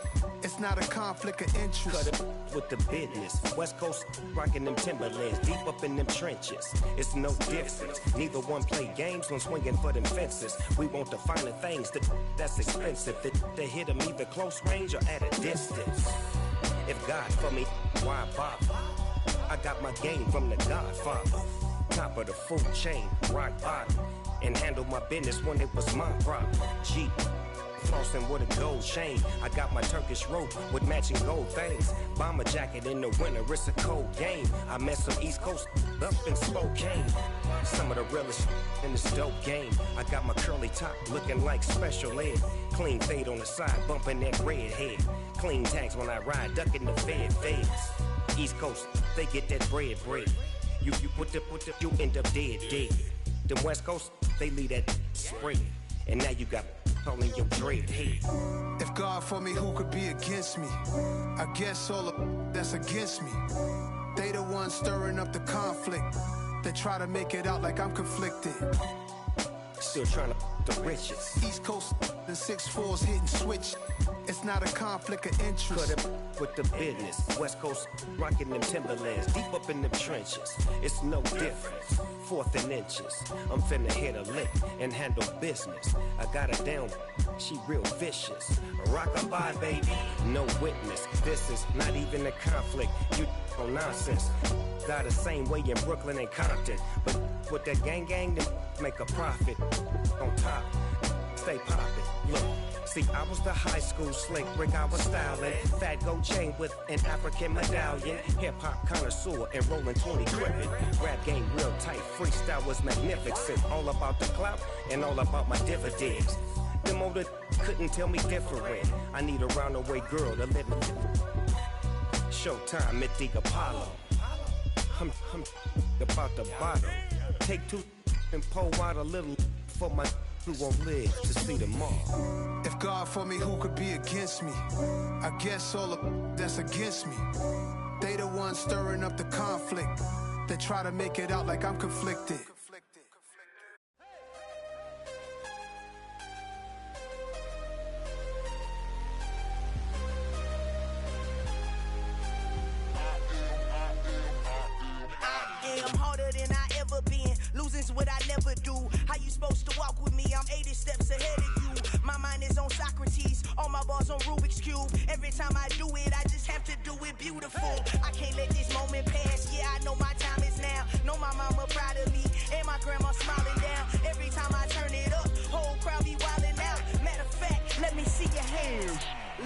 S10: It's not a conflict of interest.
S11: Cut it with the business. West Coast rocking them Timberlands, deep up in them trenches. It's no difference. Neither one play games when swinging for them fences. We want the finer things that's expensive. That hit them either close range or at a distance. If God for me, why bother? I got my game from the Godfather. Top of the food chain, rock bottom. And handle my business when it was my problem. Jeep. Flossing with a gold chain. I got my Turkish rope with matching gold things. Bomber jacket in the winter, it's a cold game. I met some East Coast up in Spokane. Some of the realest in this dope game. I got my curly top looking like special ed. Clean fade on the side, bumping that red head. Clean tags when I ride, ducking the feds. East Coast, they get that bread. You end up dead. Them West Coast, they leave that spread. And now you got calling your dread head.
S10: If God for me, who could be against me? I guess all of that's against me. They the ones stirring up the conflict. They try to make it out like I'm conflicted.
S11: Still trying to the riches.
S10: East Coast and 6'4s hitting switch. It's not a conflict of interest.
S11: Cut it with the business. West Coast rocking them Timberlands. Deep up in them trenches. It's no difference. 4th and inches. I'm finna hit a lick and handle business. I got her down. She real vicious. Rock-a-bye, baby. No witness. This is not even a conflict. You on nonsense. Got the same way in Brooklyn and Compton. But with that gang, them make a profit. On top, stay poppin'. Look, see, I was the high school slick Rick, I was styling. Fat gold chain with an African medallion. Hip-hop connoisseur and rolling 20 crippin'. Rap game real tight, freestyle was magnificent. All about the clout and all about my dividends. Them older couldn't tell me different. I need a roundaway girl to live with. Showtime, Mythic Apollo. I'm about the bottom. Take 2 and pour out a little for my who won't live to see tomorrow.
S10: If God for me, who could be against me? I guess all of that's against me. They the ones stirring up the conflict. They try to make it out like I'm conflicted.
S12: Losing's what I never do. How you supposed to walk with me? I'm 80 steps ahead of you. My mind is on Socrates, all my bars on Rubik's Cube. Every time I do it, I just have to do it beautiful. I can't let this moment pass. Yeah, I know my time is now. Know my mama proud of me, and my grandma smiling down. Every time I turn it up, whole crowd be wildin' out. Matter of fact, let me see your hands.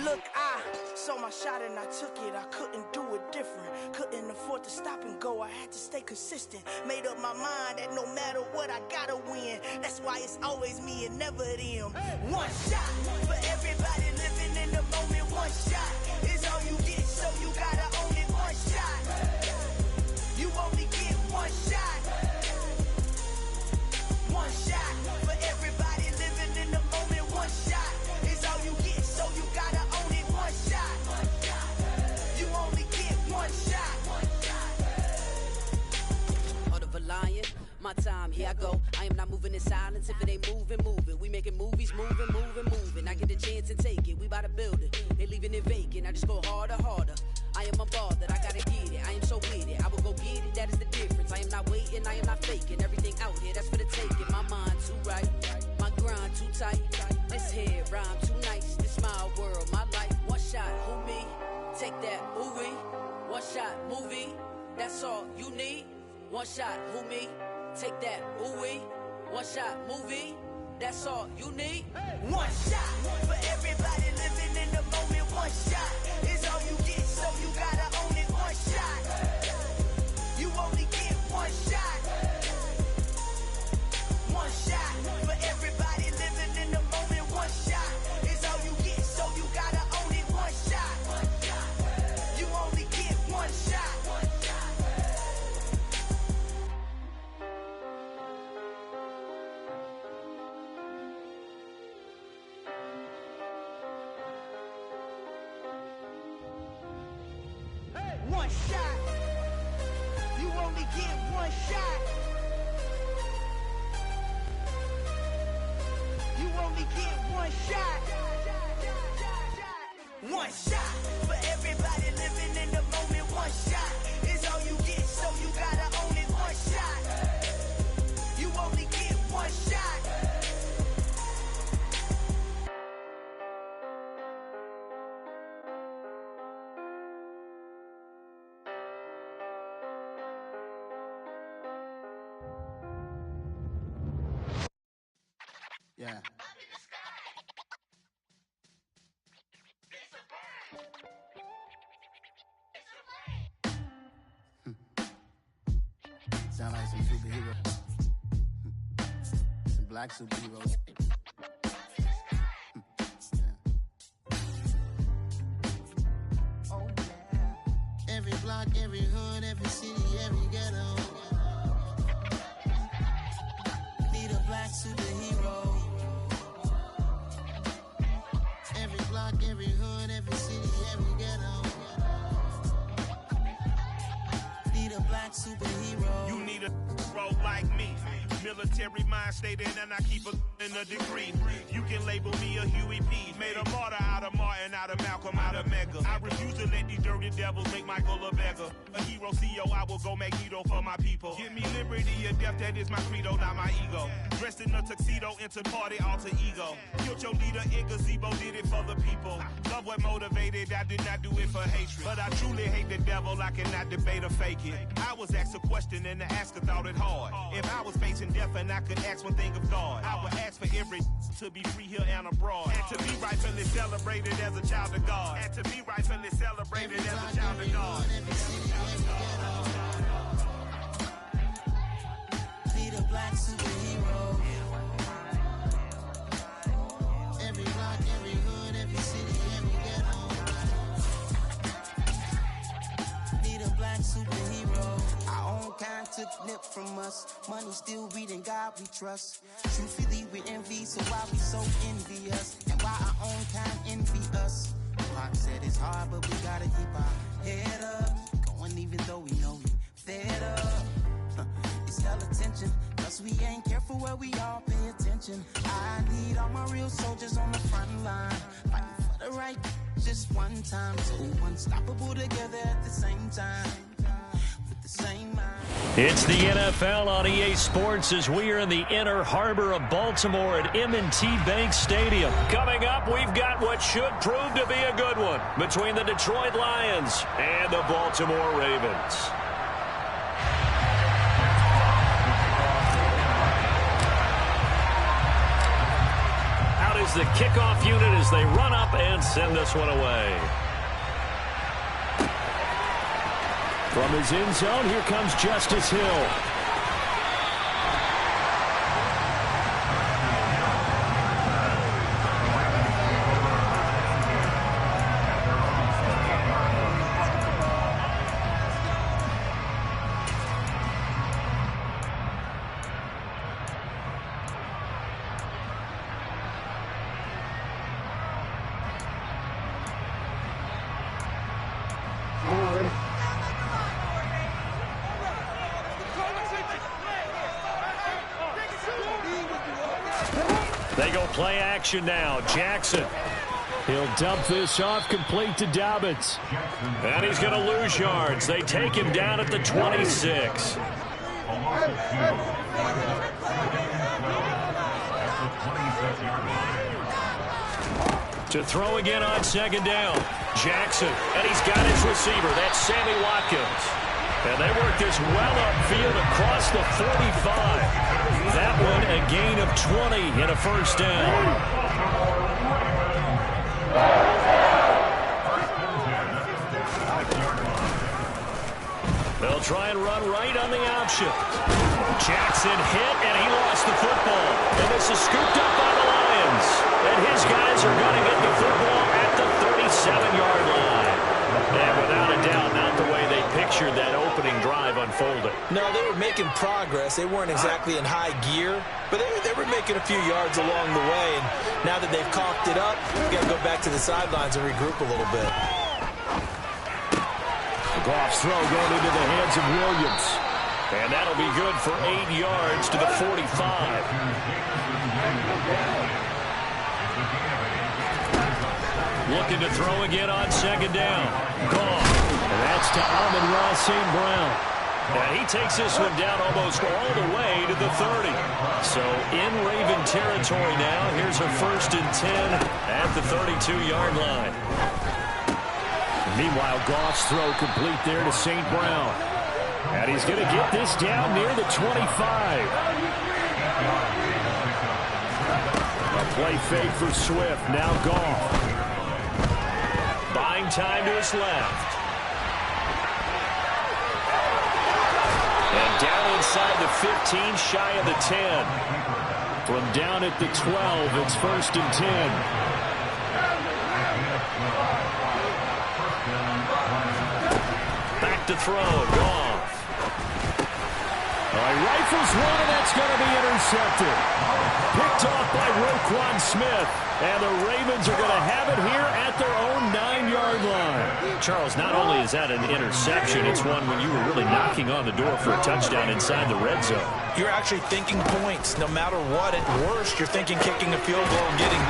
S12: Look, I saw my shot and I took it. I couldn't do it different. Couldn't afford to stop and go. I had to stay consistent. Made up my mind that no matter what, I gotta win. That's why it's always me and never them. One shot for everybody living in the moment. One shot is all you get, so you gotta own it. One shot. You only get one shot. One shot for everybody living in the moment. One shot is all you get, so you gotta own it. One shot. You only get one shot.
S13: Heart of a lion, my time, here I go. I am not moving in silence. If it ain't moving, moving. We making movies, moving. I get a chance and take it. We bout to build it. They leaving it vacant. I just go harder. I am a ball that I gotta get it. I am so with it. I will go get it. That is the difference. I am not waiting. I am not faking. Everything out here, that's for the taking. My mind too right. My grind too tight. This head rhyme too nice. This my world, my life. One shot, who me? Take that, ooh wee. One shot, movie. That's all you need. One shot, who me? Take that, ooh wee. One shot, movie. That's all you need.
S12: One shot for everybody living in the moment. One shot is all you get, so you gotta own it. One shot. You only get one shot. One shot for everybody living in the moment. One shot is all you get, so you gotta own it. One shot. You only get one shot. One shot. You only get one shot. You only get one shot. One shot for everybody living in the moment. One shot is all you get, so you gotta own it. One shot. You only get one shot.
S14: Yeah. Sound like some superheroes. Some black superheroes. Oh, yeah. Every block, every hood, every city, every ghetto. black superhero. Every block, every hood, every city, every ghetto. Need a black superhero.
S5: You need a bro like me. Military mind stated, and I keep in a degree. You can label me a Huey P. Made a martyr out of Martin, out of Malcolm, out of Mega. I refuse to let these dirty devils make Michael a beggar. A hero CEO, I will go Magneto for my people. Give me liberty or death, that is my credo, not my ego. Dressed in a tuxedo, enter party, alter ego. Killed your leader in gazebo, did it for the people. Love what motivated, I did not do it for hatred. But I truly hate the devil, I cannot debate or fake it. I was asked a question and the asker thought it hard. If I was facing death and I could ask one thing of God, I would ask for every to be free here and abroad, and to be rightfully celebrated as a child of God, and to be rightfully celebrated as a child of God.
S14: Need a black superhero. Every block, every hood, every city, every ghetto. Need a black superhero. Our own kind took nip from us. Money still reading God we trust. Truthfully we envy, so why we so envious? And why our own kind envy us? Pac said it's hard, but we gotta keep our head up. Going even though we know we fed up. It's hell attention, cause we ain't careful where we all pay attention. I need all my real soldiers on the front line, fighting for the right just one time. So unstoppable together at the same time.
S3: It's the NFL on EA Sports as we are in the Inner Harbor of Baltimore at M&T Bank Stadium. Coming up, we've got what should prove to be a good one between the Detroit Lions and the Baltimore Ravens. Out is the kickoff unit as they run up and send this one away. From his end zone, here comes Justice Hill. They go play action now. Jackson. He'll dump this off complete to Dobbins. And he's going to lose yards. They take him down at the 26. To throw again on second down. Jackson. And he's got his receiver. That's Sammy Watkins. And they work this well upfield across the 45. That one a gain of 20 and a first down. They'll try and run right on the option. Jackson hit, and he lost the football. And this is scooped up by the Lions. And his guys are going to get the football at the 37-yard line. And without a doubt, not the way they pictured that opening drive unfolded.
S2: No, they were making progress. They weren't exactly in high gear, but they were making a few yards along the way. And now that they've coughed it up, we've got to go back to the sidelines and regroup a little bit.
S3: Goff's throw going into the hands of Williams. And that'll be good for 8 yards to the 45. Looking to throw again on second down. Goff. And that's to Amon-Ra St. Brown. And he takes this one down almost all the way to the 30. So in Raven territory now. Here's a 1st and 10 at the 32-yard line. Meanwhile, Goff's throw complete there to St. Brown. And he's going to get this down near the 25. A play fake for Swift. Now Goff. Buying time to his left. And down inside the 15, shy of the 10. From down at the 12, it's 1st and 10. To throw, Goff. He rifles one, and that's going to be intercepted. Picked off by Roquan Smith. And the Ravens are going to have it here at their own 9-yard line. Charles, not only is that an interception, it's one when you were really knocking on the door for a touchdown inside the red zone.
S2: You're actually thinking points. No matter what, at worst, you're thinking kicking a field goal and getting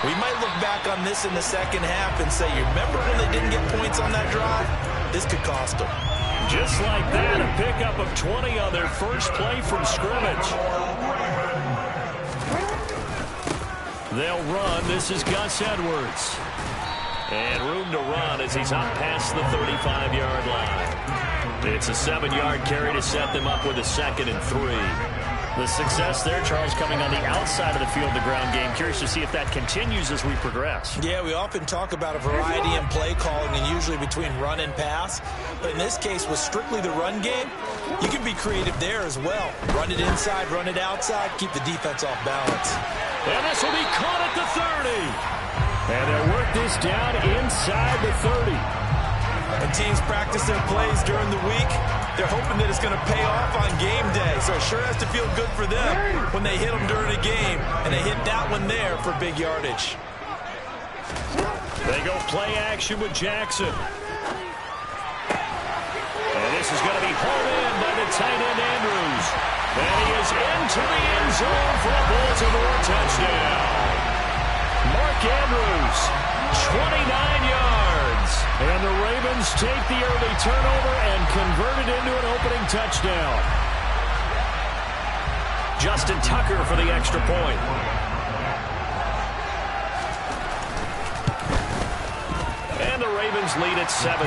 S2: 3. We might look back on this in the second half and say, you remember when they didn't get points on that drive? This could cost them.
S3: Just like that, a pickup of 20 on their first play from scrimmage. They'll run. This is Gus Edwards. And room to run as he's up past the 35-yard line. It's a 7-yard carry to set them up with a 2nd and 3. The success there, Charles, coming on the outside of the field, the ground game. Curious to see if that continues as we progress.
S2: Yeah, we often talk about a variety in play calling and usually between run and pass. But in this case, with strictly the run game, you can be creative there as well. Run it inside, run it outside, keep the defense off balance.
S3: And this will be caught at the 30. And they'll work this down inside the 30.
S2: When teams practice their plays during the week, they're hoping that it's going to pay off on game day. So it sure has to feel good for them when they hit them during a game. And they hit that one there for big yardage.
S3: They go play action with Jackson. And this is going to be hauled in by the tight end Andrews. And he is into the end zone for a Baltimore touchdown. Mark Andrews, 29 yards. And the Ravens take the early turnover and convert it into an opening touchdown. Justin Tucker for the extra point. And the Ravens lead at 7-0.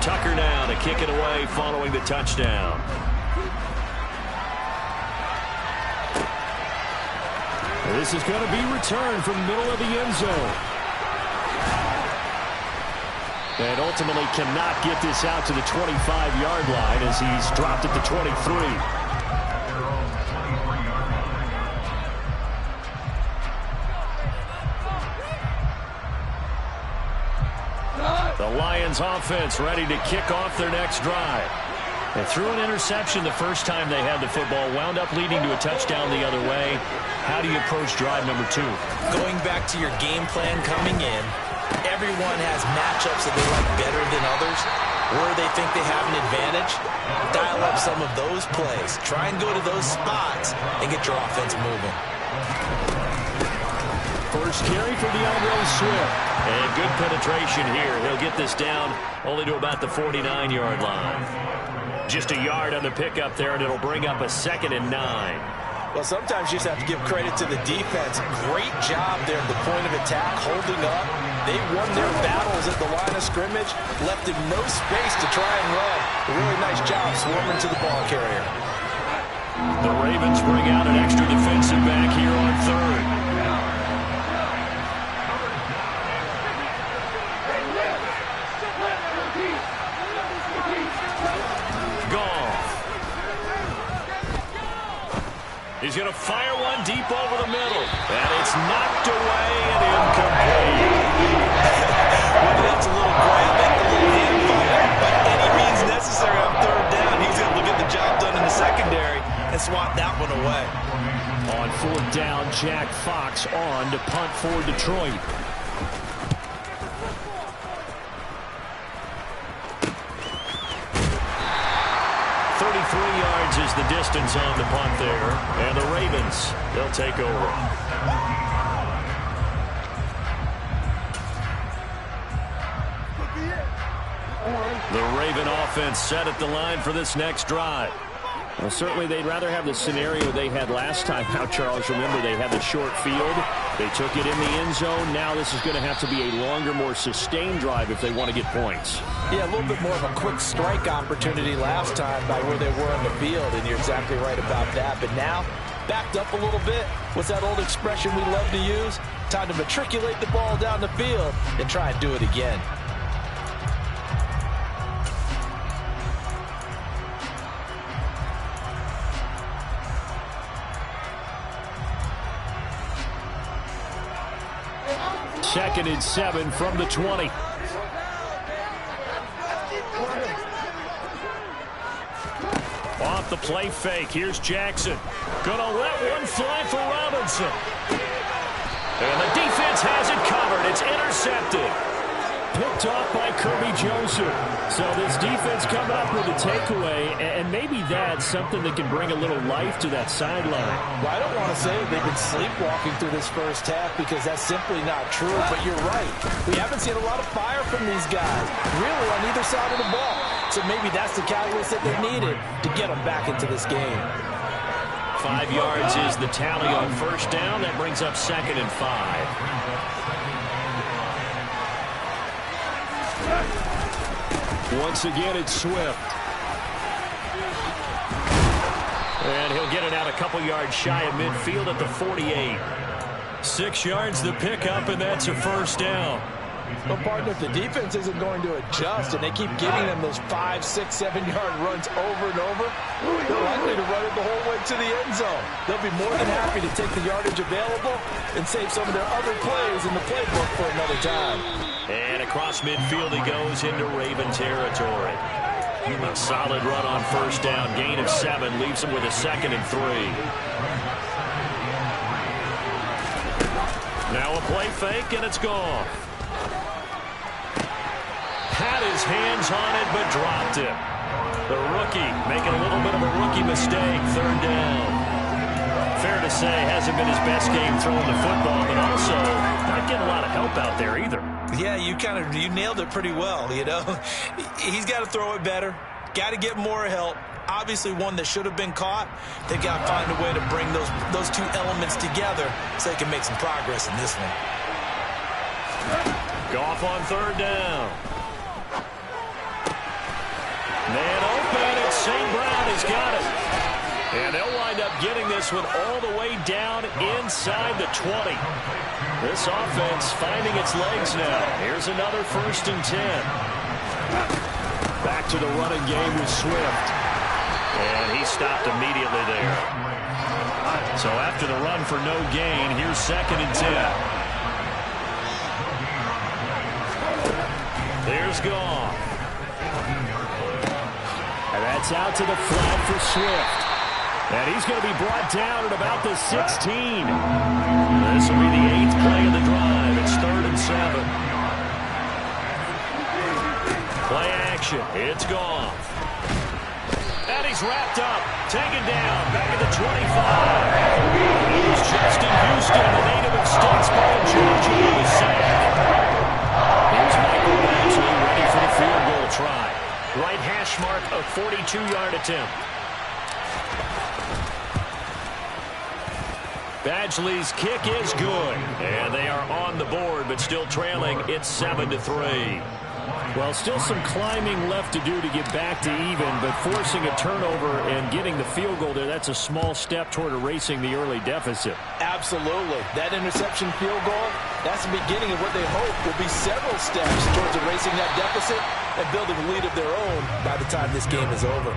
S3: Tucker now to kick it away following the touchdown. This is going to be returned from the middle of the end zone. And ultimately cannot get this out to the 25-yard line as he's dropped at the 23. The Lions offense ready to kick off their next drive. They threw an interception the first time they had the football, wound up leading to a touchdown the other way. How do you approach drive number 2?
S2: Going back to your game plan coming in, everyone has matchups that they like better than others, where they think they have an advantage. Dial up some of those plays. Try and go to those spots and get your offense moving.
S3: First carry for DeAndre Swift. And good penetration here. He'll get this down only to about the 49-yard line. Just a yard on the pickup there, and it'll bring up a 2nd and 9.
S2: Well, sometimes you just have to give credit to the defense. Great job there at the point of attack, holding up. They won their battles at the line of scrimmage, left him no space to try and run. A really nice job swarming to the ball carrier.
S3: The Ravens bring out an extra defensive back here on 3rd. He's going to fire one deep over the middle. And it's knocked away and incomplete.
S2: Maybe that's a little grabbing, a little hand fighting, but any means necessary on 3rd down. He's able to get the job done in the secondary and swat that one away.
S3: On 4th down, Jack Fox on to punt for Detroit. Is the distance on the punt there, and the Ravens, they'll take over. The Raven offense set at the line for this next drive. Well, certainly they'd rather have the scenario they had last time out, Charles. Remember, they had the short field. They took it in the end zone. Now this is going to have to be a longer, more sustained drive if they want to get points.
S2: Yeah, a little bit more of a quick strike opportunity last time by where they were on the field, and you're exactly right about that. But now, backed up a little bit. What's that old expression we love to use? Time to matriculate the ball down the field and try and do it again.
S3: 2nd and 7 from the 20. Off the play fake. Here's Jackson. Gonna let one fly for Robinson. And the defense has it covered. It's intercepted. Picked off by Kirby Joseph. So this defense coming up with a takeaway, and maybe that's something that can bring a little life to that sideline.
S2: Well, I don't want to say they've been sleepwalking through this first half because that's simply not true, but you're right. We haven't seen a lot of fire from these guys, really, on either side of the ball. So maybe that's the catalyst that they needed to get them back into this game.
S3: 5 yards is the tally on first down. That brings up 2nd and 5. Once again, it's Swift. And he'll get it out a couple yards shy of midfield at the 48. 6 yards the pickup, and that's a first down.
S2: Well, partner, if the defense isn't going to adjust and they keep giving them those 5, 6, 7-yard runs over and over, they're likely to run it the whole way to the end zone. They'll be more than happy to take the yardage available and save some of their other plays in the playbook for another time.
S3: And across midfield he goes into Raven territory. A solid run on first down. Gain of 7 leaves him with a 2nd and 3. Now a play fake, and it's gone. Had his hands on it, but dropped it. The rookie making a little bit of a rookie mistake. 3rd down. Fair to say, hasn't been his best game throwing the football, but also not getting a lot of help out there either.
S2: Yeah, you nailed it pretty well, you know. He's got to throw it better. Got to get more help. Obviously one that should have been caught. They've got to find a way to bring those two elements together so they can make some progress in this one.
S3: Goff on 3rd down. Man open, and St. Brown has got it. And they'll wind up getting this one all the way down inside the 20. This offense finding its legs now. Here's another 1st and 10. Back to the running game with Swift. And he stopped immediately there. So after the run for no gain, here's 2nd and 10. There's Goff. And that's out to the flat for Swift. And he's going to be brought down at about the 16. This will be the 8th play of the drive. It's 3rd and 7. Play action. It's gone. And he's wrapped up. Taken down. Back at the 25. Here's Justin Houston, the native of Statesboro, Georgia, with a sack. Here's Michael Badgley ready for the field goal try. Right hash mark, a 42-yard attempt. Badgley's kick is good. And they are on the board, but still trailing. It's 7-3. Well, still some climbing left to do to get back to even, but forcing a turnover and getting the field goal there, that's a small step toward erasing the early deficit.
S2: Absolutely. That interception field goal, that's the beginning of what they hope will be several steps towards erasing that deficit and building a lead of their own by the time this game is over.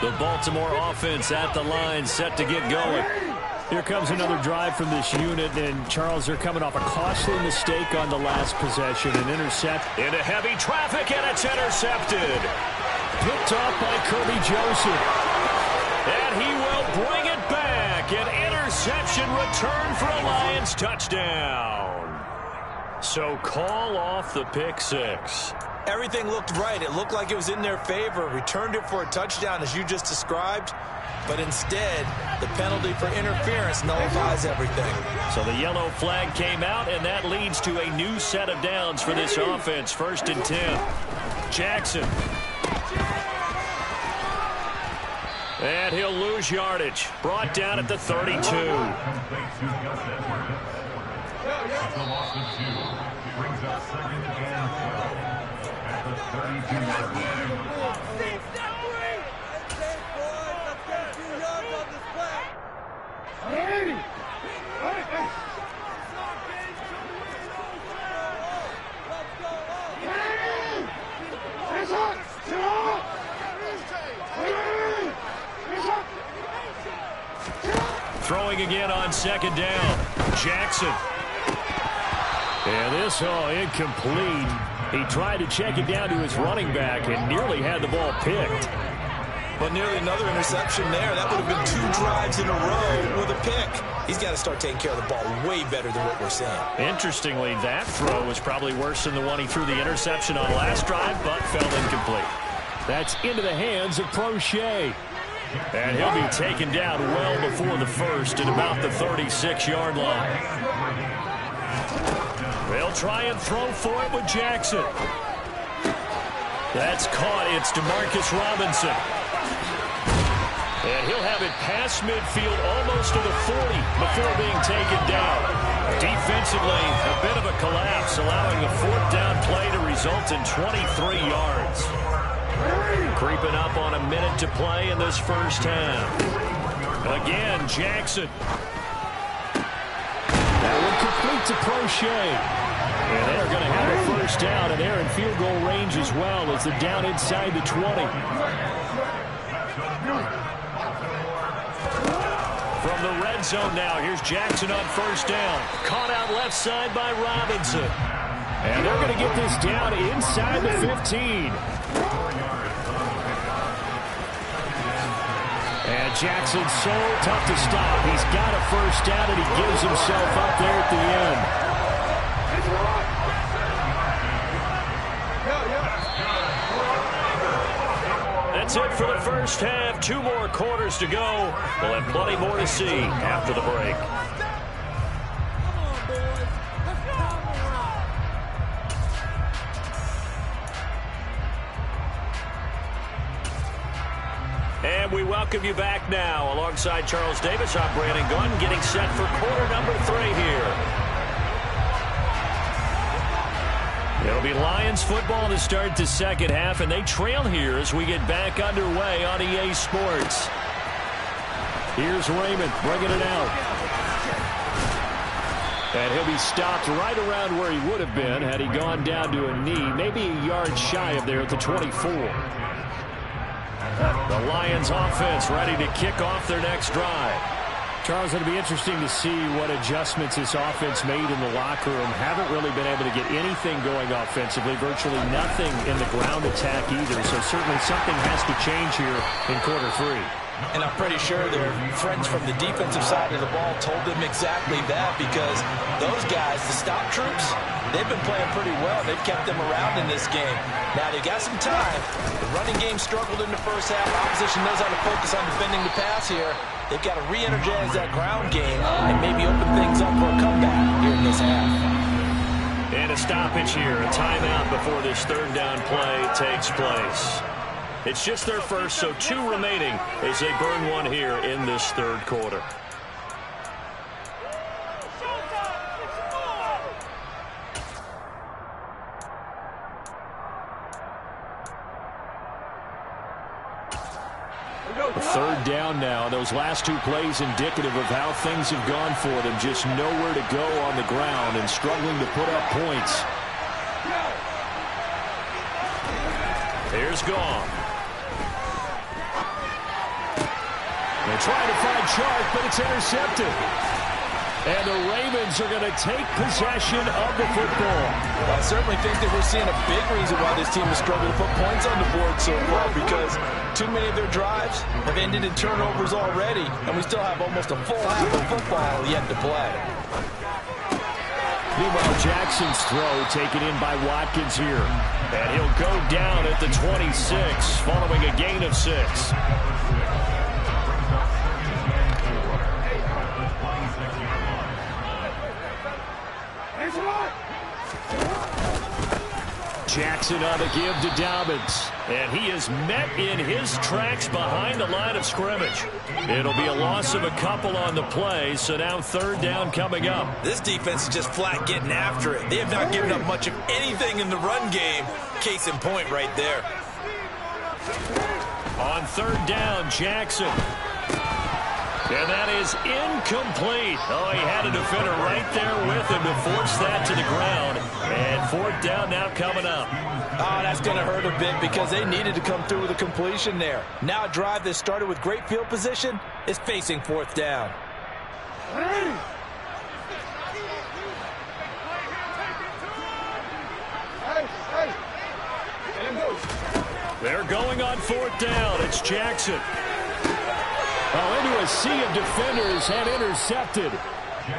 S3: The Baltimore offense at the line, set to get going. Here comes another drive from this unit, and Charles, they're coming off a costly mistake on the last possession, an intercept. Into heavy traffic, and it's intercepted. Picked off by Kirby Joseph. And he will bring it back. An interception return for a Lions touchdown. So call off the pick six.
S2: Everything looked right. It looked like it was in their favor. Returned it for a touchdown, as you just described. But instead, the penalty for interference nullifies everything.
S3: So the yellow flag came out, and that leads to a new set of downs for this offense. 1st and 10. Jackson. And he'll lose yardage. Brought down at the 32.
S15: The loss of 2 brings up 2nd and 12 at the 32-yard line.
S3: Throwing again on 2nd down. Jackson. And this, incomplete. He tried to check it down to his running back and nearly had the ball picked.
S2: But nearly another interception there. That would have been 2 drives in a row with a pick. He's got to start taking care of the ball way better than what we're seeing.
S3: Interestingly, that throw was probably worse than the one he threw the interception on last drive, but fell incomplete. That's into the hands of Prochet. And he'll be taken down well before the first at about the 36-yard line. They'll try and throw for it with Jackson. That's caught. It's DeMarcus Robinson. And he'll have it past midfield almost to the 40 before being taken down. Defensively, a bit of a collapse, allowing the 4th down play to result in 23 yards. Creeping up on a minute to play in this first half. Again, Jackson. That one complete to Prochet. And they're going to have a first down, and they're in field goal range as well as they're down inside the 20. From the red zone now, here's Jackson on first down. Caught out left side by Robinson. And they're going to get this down inside the 15. And Jackson's so tough to stop. He's got a first down, and he gives himself up there at the end. That's it for the first half. 2 more quarters to go. We'll have plenty more to see after the break. And we welcome you back now. Alongside Charles Davis, I'm Brandon Gunn, getting set for quarter number 3 here. It'll be Lions football to start the second half, and they trail here as we get back underway on EA Sports. Here's Raymond bringing it out. And he'll be stopped right around where he would have been had he gone down to a knee, maybe a yard shy of there at the 24. The Lions offense ready to kick off their next drive. Charles, it'll be interesting to see what adjustments this offense made in the locker room. Haven't really been able to get anything going offensively, virtually nothing in the ground attack either. So certainly something has to change here in quarter 3.
S2: And I'm pretty sure their friends from the defensive side of the ball told them exactly that, because those guys, the stop troops, they've been playing pretty well. They've kept them around in this game. Now they've got some time. The running game struggled in the first half. Opposition knows how to focus on defending the pass here. They've got to re-energize that ground game and maybe open things up for a comeback here in this half.
S3: And a stoppage here, a timeout before this 3rd down play takes place. It's just their first, so 2 remaining as they burn 1 here in this 3rd quarter. Third down now. Those last 2 plays indicative of how things have gone for them. Just nowhere to go on the ground and struggling to put up points. Here's Goff. They're trying to find Chark, but it's intercepted. And the Ravens are going to take possession of the football.
S2: I certainly think that we're seeing a big reason why this team has struggled to put points on the board so far, because too many of their drives have ended in turnovers already, and we still have almost a full half of football yet to play.
S3: Meanwhile, Jackson's throw taken in by Watkins here. And he'll go down at the 26, following a gain of 6. Jackson on the give to Dobbins. And he is met in his tracks behind the line of scrimmage. It'll be a loss of a couple on the play, so now third down coming up.
S2: This defense is just flat getting after it. They have not given up much of anything in the run game. Case in point right there.
S3: On third down, Jackson. And that is incomplete. Oh, he had a defender right there with him to force that to the ground. And fourth down now coming up.
S2: Oh, that's going to hurt a bit because they needed to come through with a completion there. Now a drive that started with great field position is facing fourth down.
S3: They're going on fourth down. It's Jackson. Well, into a sea of defenders and intercepted.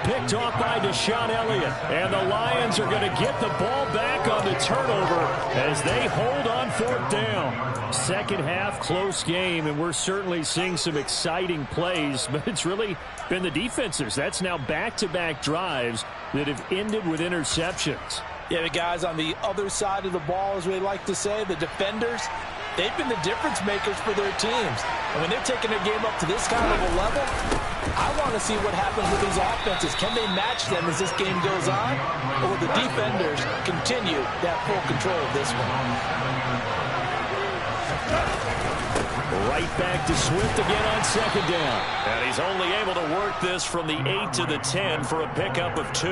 S3: Picked off by Deshaun Elliott. And the Lions are going to get the ball back on the turnover as they hold on fourth down. Second half, close game, and we're certainly seeing some exciting plays, but it's really been the defenses. That's now back-to-back drives that have ended with interceptions.
S2: Yeah, the guys on the other side of the ball, as we like to say, the defenders, they've been the difference makers for their teams. And when they're taking their game up to this kind of a level, I want to see what happens with these offenses. Can they match them as this game goes on? Or will the defenders continue to have full control of this one?
S3: Right back to Swift again on second down. And he's only able to work this from the 8 to the 10 for a pickup of 2.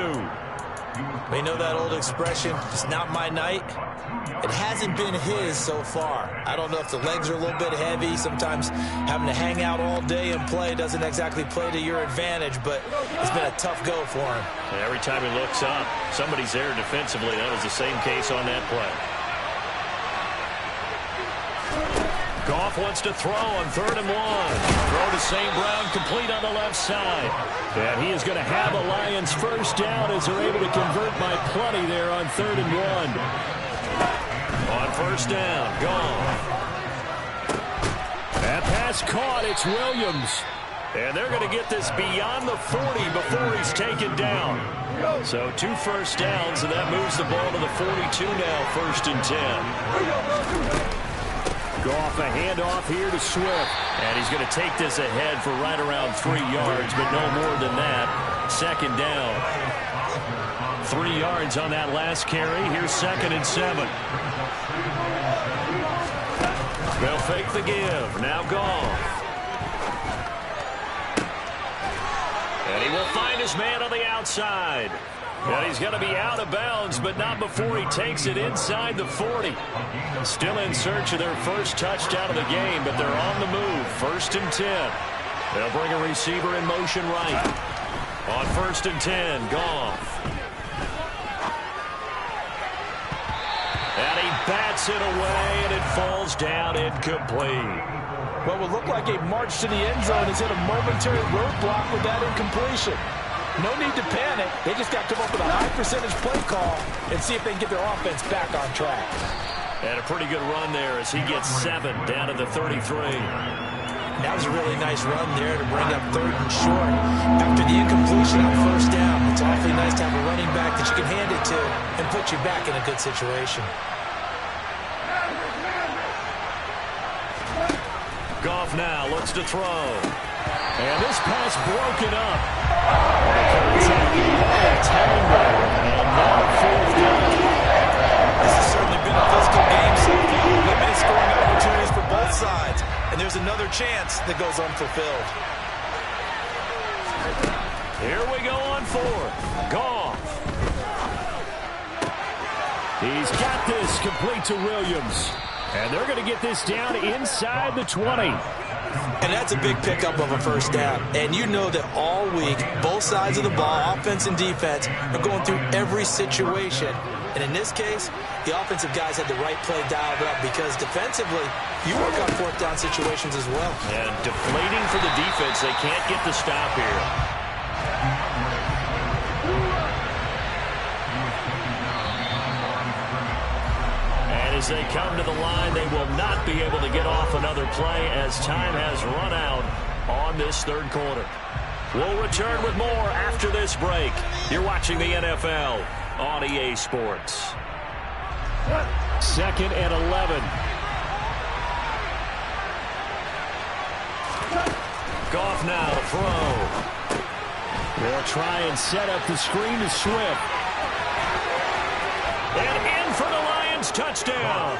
S2: They know that old expression, it's not my night. It hasn't been his so far. I don't know if the legs are a little bit heavy. Sometimes having to hang out all day and play doesn't exactly play to your advantage, but it's been a tough go for him.
S3: And every time he looks up, somebody's there defensively. That was the same case on that play. Goff wants to throw on 3rd and 1. Throw to St. Brown, complete on the left side. And he is going to have a Lions first down as they're able to convert by plenty there on 3rd and 1. On first down, Goff. That pass caught. It's Williams. And they're going to get this beyond the 40 before he's taken down. So 2 first downs, and that moves the ball to the 42 now, 1st and 10. Goff, a handoff here to Swift. And he's going to take this ahead for right around 3 yards, but no more than that. Second down. 3 yards on that last carry. Here's 2nd and 7. They'll fake the give. Now Goff. And he will find his man on the outside. And he's going to be out of bounds, but not before he takes it inside the 40. Still in search of their first touchdown of the game, but they're on the move. 1st and 10. They'll bring a receiver in motion right. On 1st and 10, Goff. And he bats it away, and it falls down incomplete.
S2: What would look like a march to the end zone has hit a momentary roadblock with that incompletion. No need to panic. They just got to come up with a high percentage play call and see if they can get their offense back on track.
S3: And a pretty good run there as he gets 7 down to the 33.
S2: That was a really nice run there to bring up 3rd and short. After the incompletion on first down, it's awfully nice to have a running back that you can hand it to and put you back in a good situation.
S3: Goff now looks to throw. And this pass broken up. And now 4th down.
S2: This has certainly been a physical game so far. Limited scoring opportunities for both sides. And there's another chance that goes unfulfilled.
S3: Here we go on 4th. Goff. He's got this complete to Williams. And they're going to get this down inside the 20.
S2: And that's a big pickup of a first down. And you know that all week, both sides of the ball, offense and defense, are going through every situation. And in this case, the offensive guys had the right play dialed up because defensively, you work on 4th down situations as well.
S3: And deflating for the defense. They can't get the stop here. As they come to the line, they will not be able to get off another play as time has run out on this 3rd quarter. We'll return with more after this break. You're watching the NFL on EA Sports. 2nd and 11. Goff now to throw. They'll try and set up the screen to Swift. And in for the Lions touchdown.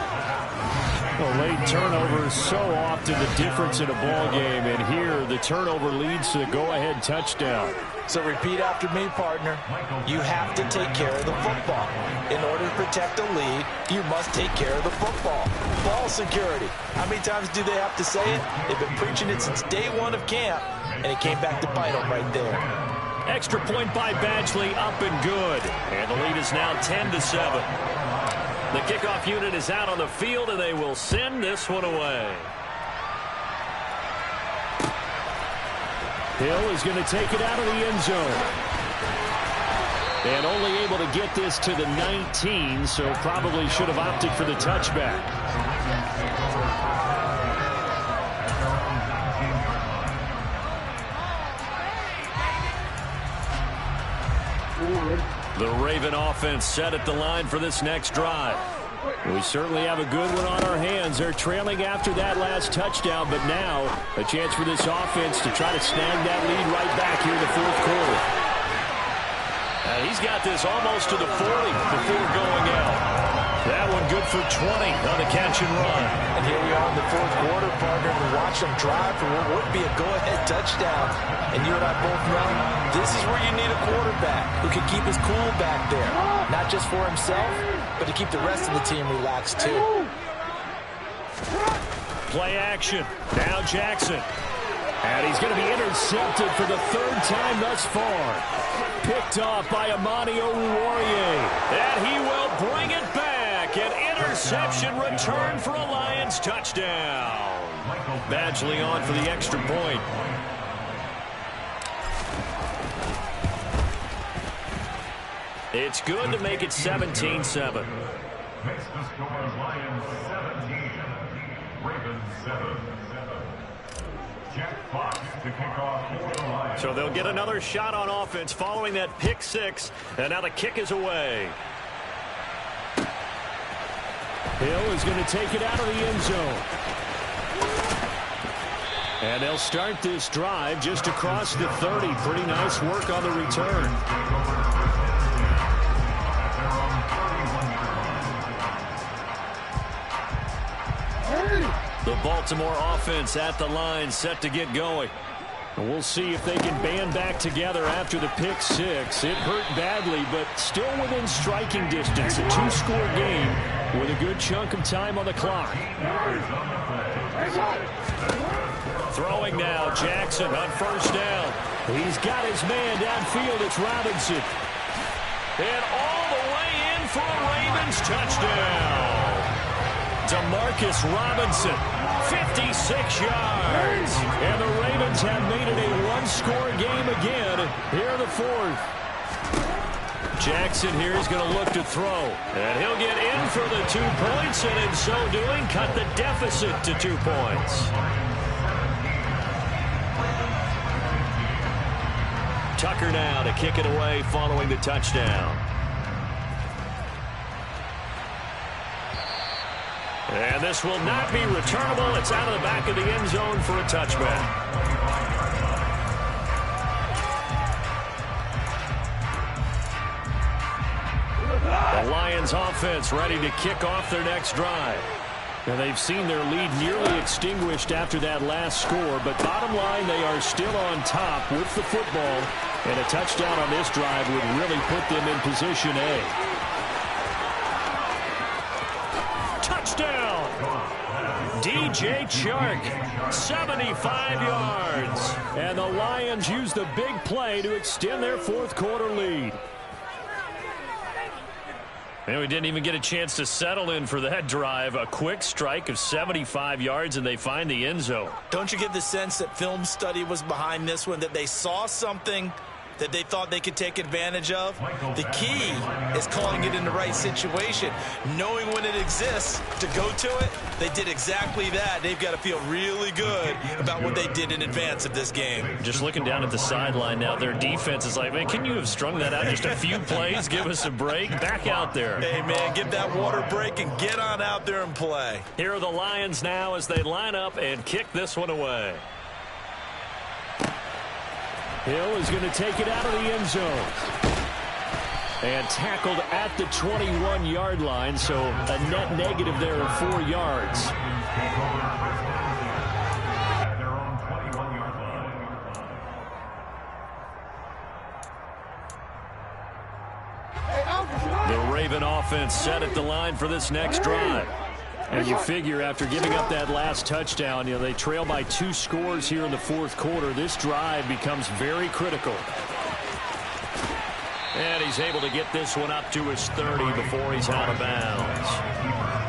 S3: A late turnover is so often the difference in a ball game, and here the turnover leads to the go-ahead touchdown.
S2: So repeat after me, partner. You have to take care of the football. In order to protect a lead, you must take care of the football. Ball security. How many times do they have to say it? They've been preaching it since day one of camp, and it came back to bite them right there.
S3: Extra point by Badgley, up and good. And the lead is now 10-7. The kickoff unit is out on the field, and they will send this one away. Hill is going to take it out of the end zone. And only able to get this to the 19, so probably should have opted for the touchback. The Raven offense set at the line for this next drive. We certainly have a good one on our hands. They're trailing after that last touchdown, but now a chance for this offense to try to snag that lead right back here in the fourth quarter. And he's got this almost to the 40 before going out. That one good for 20 on the catch and run.
S2: And here we are in the fourth quarter, partner, and watch them drive for what would be a go-ahead touchdown. And you and I both know this is where you need a quarterback who can keep his cool back there. Not just for himself, but to keep the rest of the team relaxed too.
S3: Play action. Now Jackson. And he's going to be intercepted for the third time thus far. Picked off by Amani Oruwariye. And he will bring it back. An interception return for a Lions touchdown. Badgley on for the extra point. It's good to make it 17-7.
S15: Makes the score Lions 17, Ravens 7. Jack Fox to kick off for the Lions.
S3: So they'll get another shot on offense following that pick six, and now the kick is away. Hill is going to take it out of the end zone. And they'll start this drive just across the 30. Pretty nice work on the return. The Baltimore offense at the line, set to get going. And we'll see if they can band back together after the pick six. It hurt badly, but still within striking distance. A two-score game with a good chunk of time on the clock. Throwing now, Jackson on first down. He's got his man downfield. It's Robinson. And all the way in for a Ravens touchdown. Demarcus Robinson, 56 yards. And the Ravens have made it a one-score game again here in the fourth. Jackson here is going to look to throw. And he'll get in for the 2 points, and in so doing, cut the deficit to 2 points. Tucker now to kick it away following the touchdown. And this will not be returnable. It's out of the back of the end zone for a touchback. The Lions offense ready to kick off their next drive. And they've seen their lead nearly extinguished after that last score, but bottom line, they are still on top with the football, and a touchdown on this drive would really put them in position A. Touchdown! DJ Chark, 75 yards. And the Lions use the big play to extend their fourth quarter lead. And we didn't even get a chance to settle in for that drive. A quick strike of 75 yards, and they find the end zone.
S2: Don't you get the sense that film study was behind this one, that they saw something that they thought they could take advantage of. The key is calling it in the right situation. Knowing when it exists to go to it, they did exactly that. They've got to feel really good about what they did in advance of this game.
S3: Just looking down at the sideline now, their defense is like, man, can you have strung that out just a few plays? Give us a break. Back out there.
S2: Hey, man, give that water break and get on out there and play.
S3: Here are the Lions now as they line up and kick this one away. Hill is going to take it out of the end zone. And tackled at the 21-yard line, so a net negative there of 4 yards. The Raven offense set at the line for this next drive. And you figure after giving up that last touchdown, you know, they trail by 2 scores here in the fourth quarter. This drive becomes very critical. And he's able to get this one up to his 30 before he's out of bounds.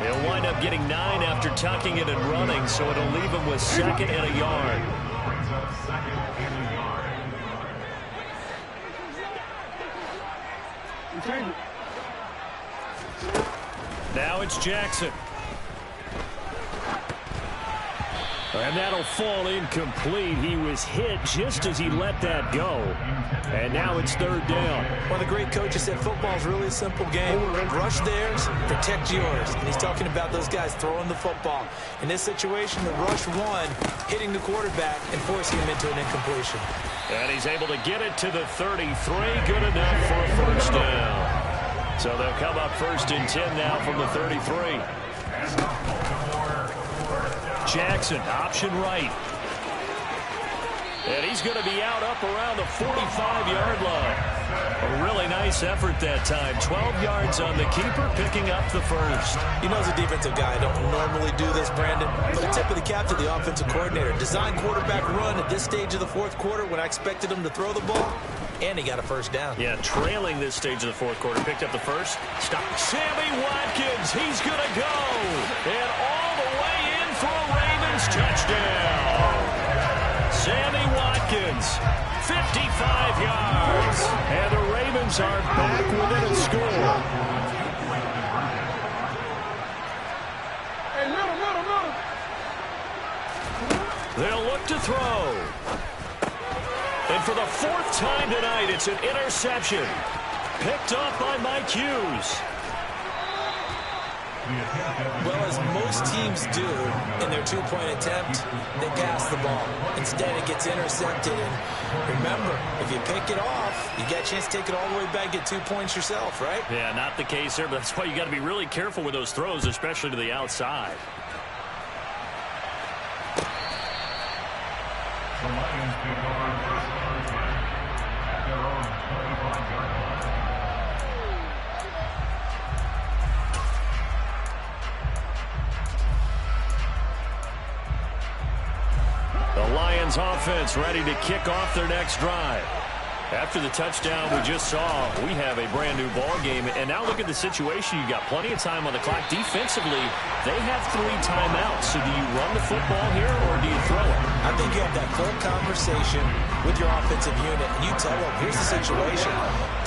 S3: He'll wind up getting 9 after tucking it and running, so it'll leave him with 2nd and a yard. Now it's Jackson. And that'll fall incomplete. He was hit just as he let that go. And now it's 3rd down.
S2: One of the great coaches said football's really a simple game. Rush theirs, protect yours. And he's talking about those guys throwing the football. In this situation, the rush one, hitting the quarterback and forcing him into an incompletion.
S3: And he's able to get it to the 33. Good enough for a 1st down. So they'll come up 1st and 10 now from the 33. Jackson, option right. And he's going to be out up around the 45-yard line. A really nice effort that time. 12 yards on the keeper, picking up the 1st.
S2: You know, as a defensive guy, I don't normally do this, Brandon, but a tip of the cap to the offensive coordinator. Design quarterback run at this stage of the fourth quarter when I expected him to throw the ball, and he got a 1st down.
S3: Yeah, trailing this stage of the fourth quarter. Picked up the 1st. Stop. Sammy Watkins, he's going to go. And all the way in for a Ravens touchdown. Sammy Watkins, 55 yards. And the Ravens are back within a score. They'll look to throw. And for the 4th time tonight, it's an interception. Picked off by Mike Hughes.
S2: Well, as most teams do in their 2-point attempt, they pass the ball. Instead, it gets intercepted. And remember, if you pick it off, you get a chance to take it all the way back, get 2 points yourself, right?
S3: Yeah, not the case there, but that's why you got to be really careful with those throws, especially to the outside.
S15: The Lions take over first down at their own 25-yard line.
S3: The Lions offense ready to kick off their next drive. After the touchdown we just saw, we have a brand new ball game. And now look at the situation. You got plenty of time on the clock. Defensively, they have 3 timeouts. So do you run the football here or do you throw it?
S2: I think you have that full conversation with your offensive unit, and you tell them, here's the situation.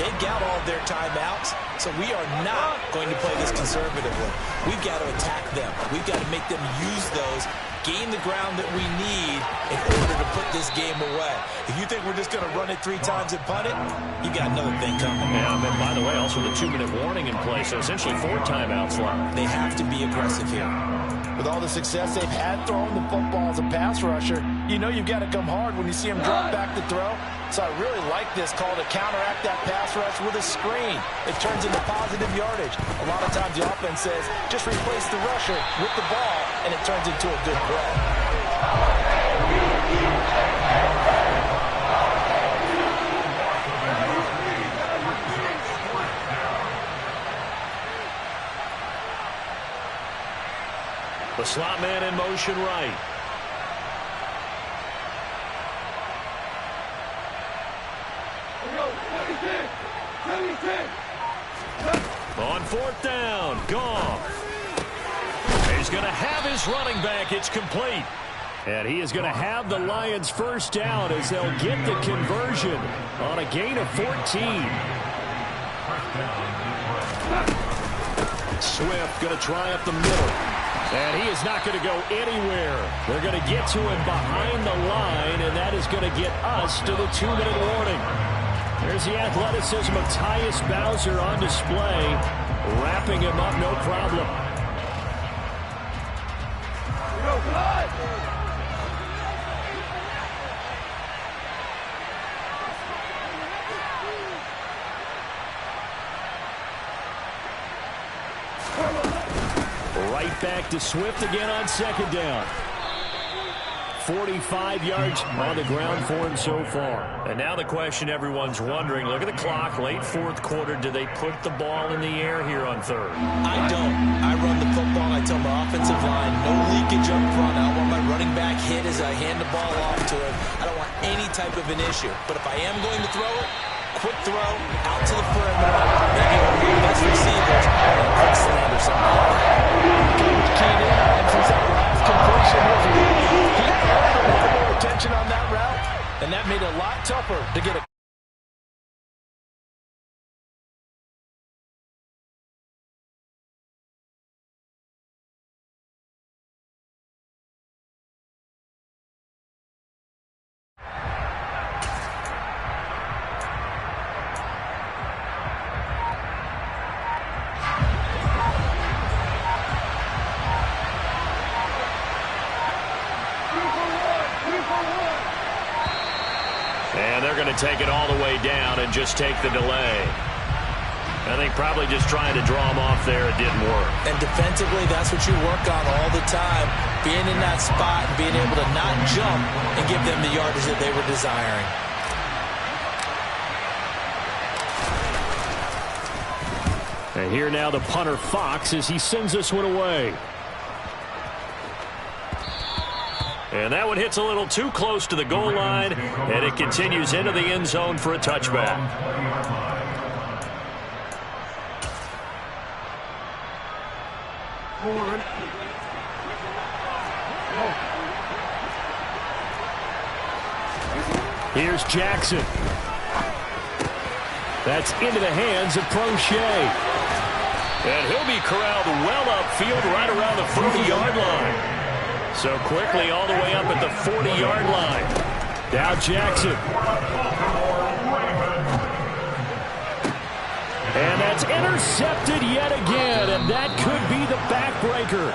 S2: They've got all their timeouts, so we are not going to play this conservatively. We've got to attack them. We've got to make them use those, gain the ground that we need in order to put this game away. If you think we're just going to run it 3 times and punt it, you got another thing coming.
S3: Yeah, and by the way, also the 2-minute warning in place, so essentially 4 timeouts left.
S2: They have to be aggressive here. With all the success they've had throwing the football as a pass rusher, you know you've got to come hard when you see them drop back to throw. So I really like this call to counteract that pass rush with a screen. It turns into positive yardage. A lot of times the offense says, just replace the rusher with the ball, and it turns into a good play.
S3: The slot man in motion right. On 4th down, Goff. He's going to have his running back. It's complete. And he is going to have the Lions first down as they'll get the conversion on a gain of 14. Swift going to try up the middle. And he is not going to go anywhere. They're going to get to him behind the line, and that is going to get us to the 2-minute warning. There's the athleticism of Tyus Bowser on display, wrapping him up no problem. Right back to Swift again on second down. 45 yards on the ground for him so far.
S1: And now the question everyone's wondering, look at the clock, late fourth quarter, do they put the ball in the air here on third?
S2: I don't. I run the football. I tell my offensive line, no leakage up front. I don't want my running back hit as I hand the ball off to him. I don't want any type of an issue. But if I am going to throw it, quick throw, out to the perimeter, maybe one of your best receivers, or a quick slant or something like that. Coach Keenan, and since that last completion was he earned a lot more attention on that route, and that made it a lot tougher to get a
S1: And they're going to take it all the way down and just take the delay. I think probably just trying to draw him off there, it didn't work.
S2: And defensively, that's what you work on all the time. Being in that spot and being able to not jump and give them the yardage that they were desiring.
S3: And here now the punter Fox as he sends this one away.
S1: And that one hits a little too close to the goal line, and it continues into the end zone for a touchback.
S3: Here's Jackson. That's into the hands of Prochet.
S1: And he'll be corralled well upfield right around the 40-yard line. So quickly all the way up at the 40-yard line.
S3: Now Jackson. And that's intercepted yet again, and that could be the backbreaker.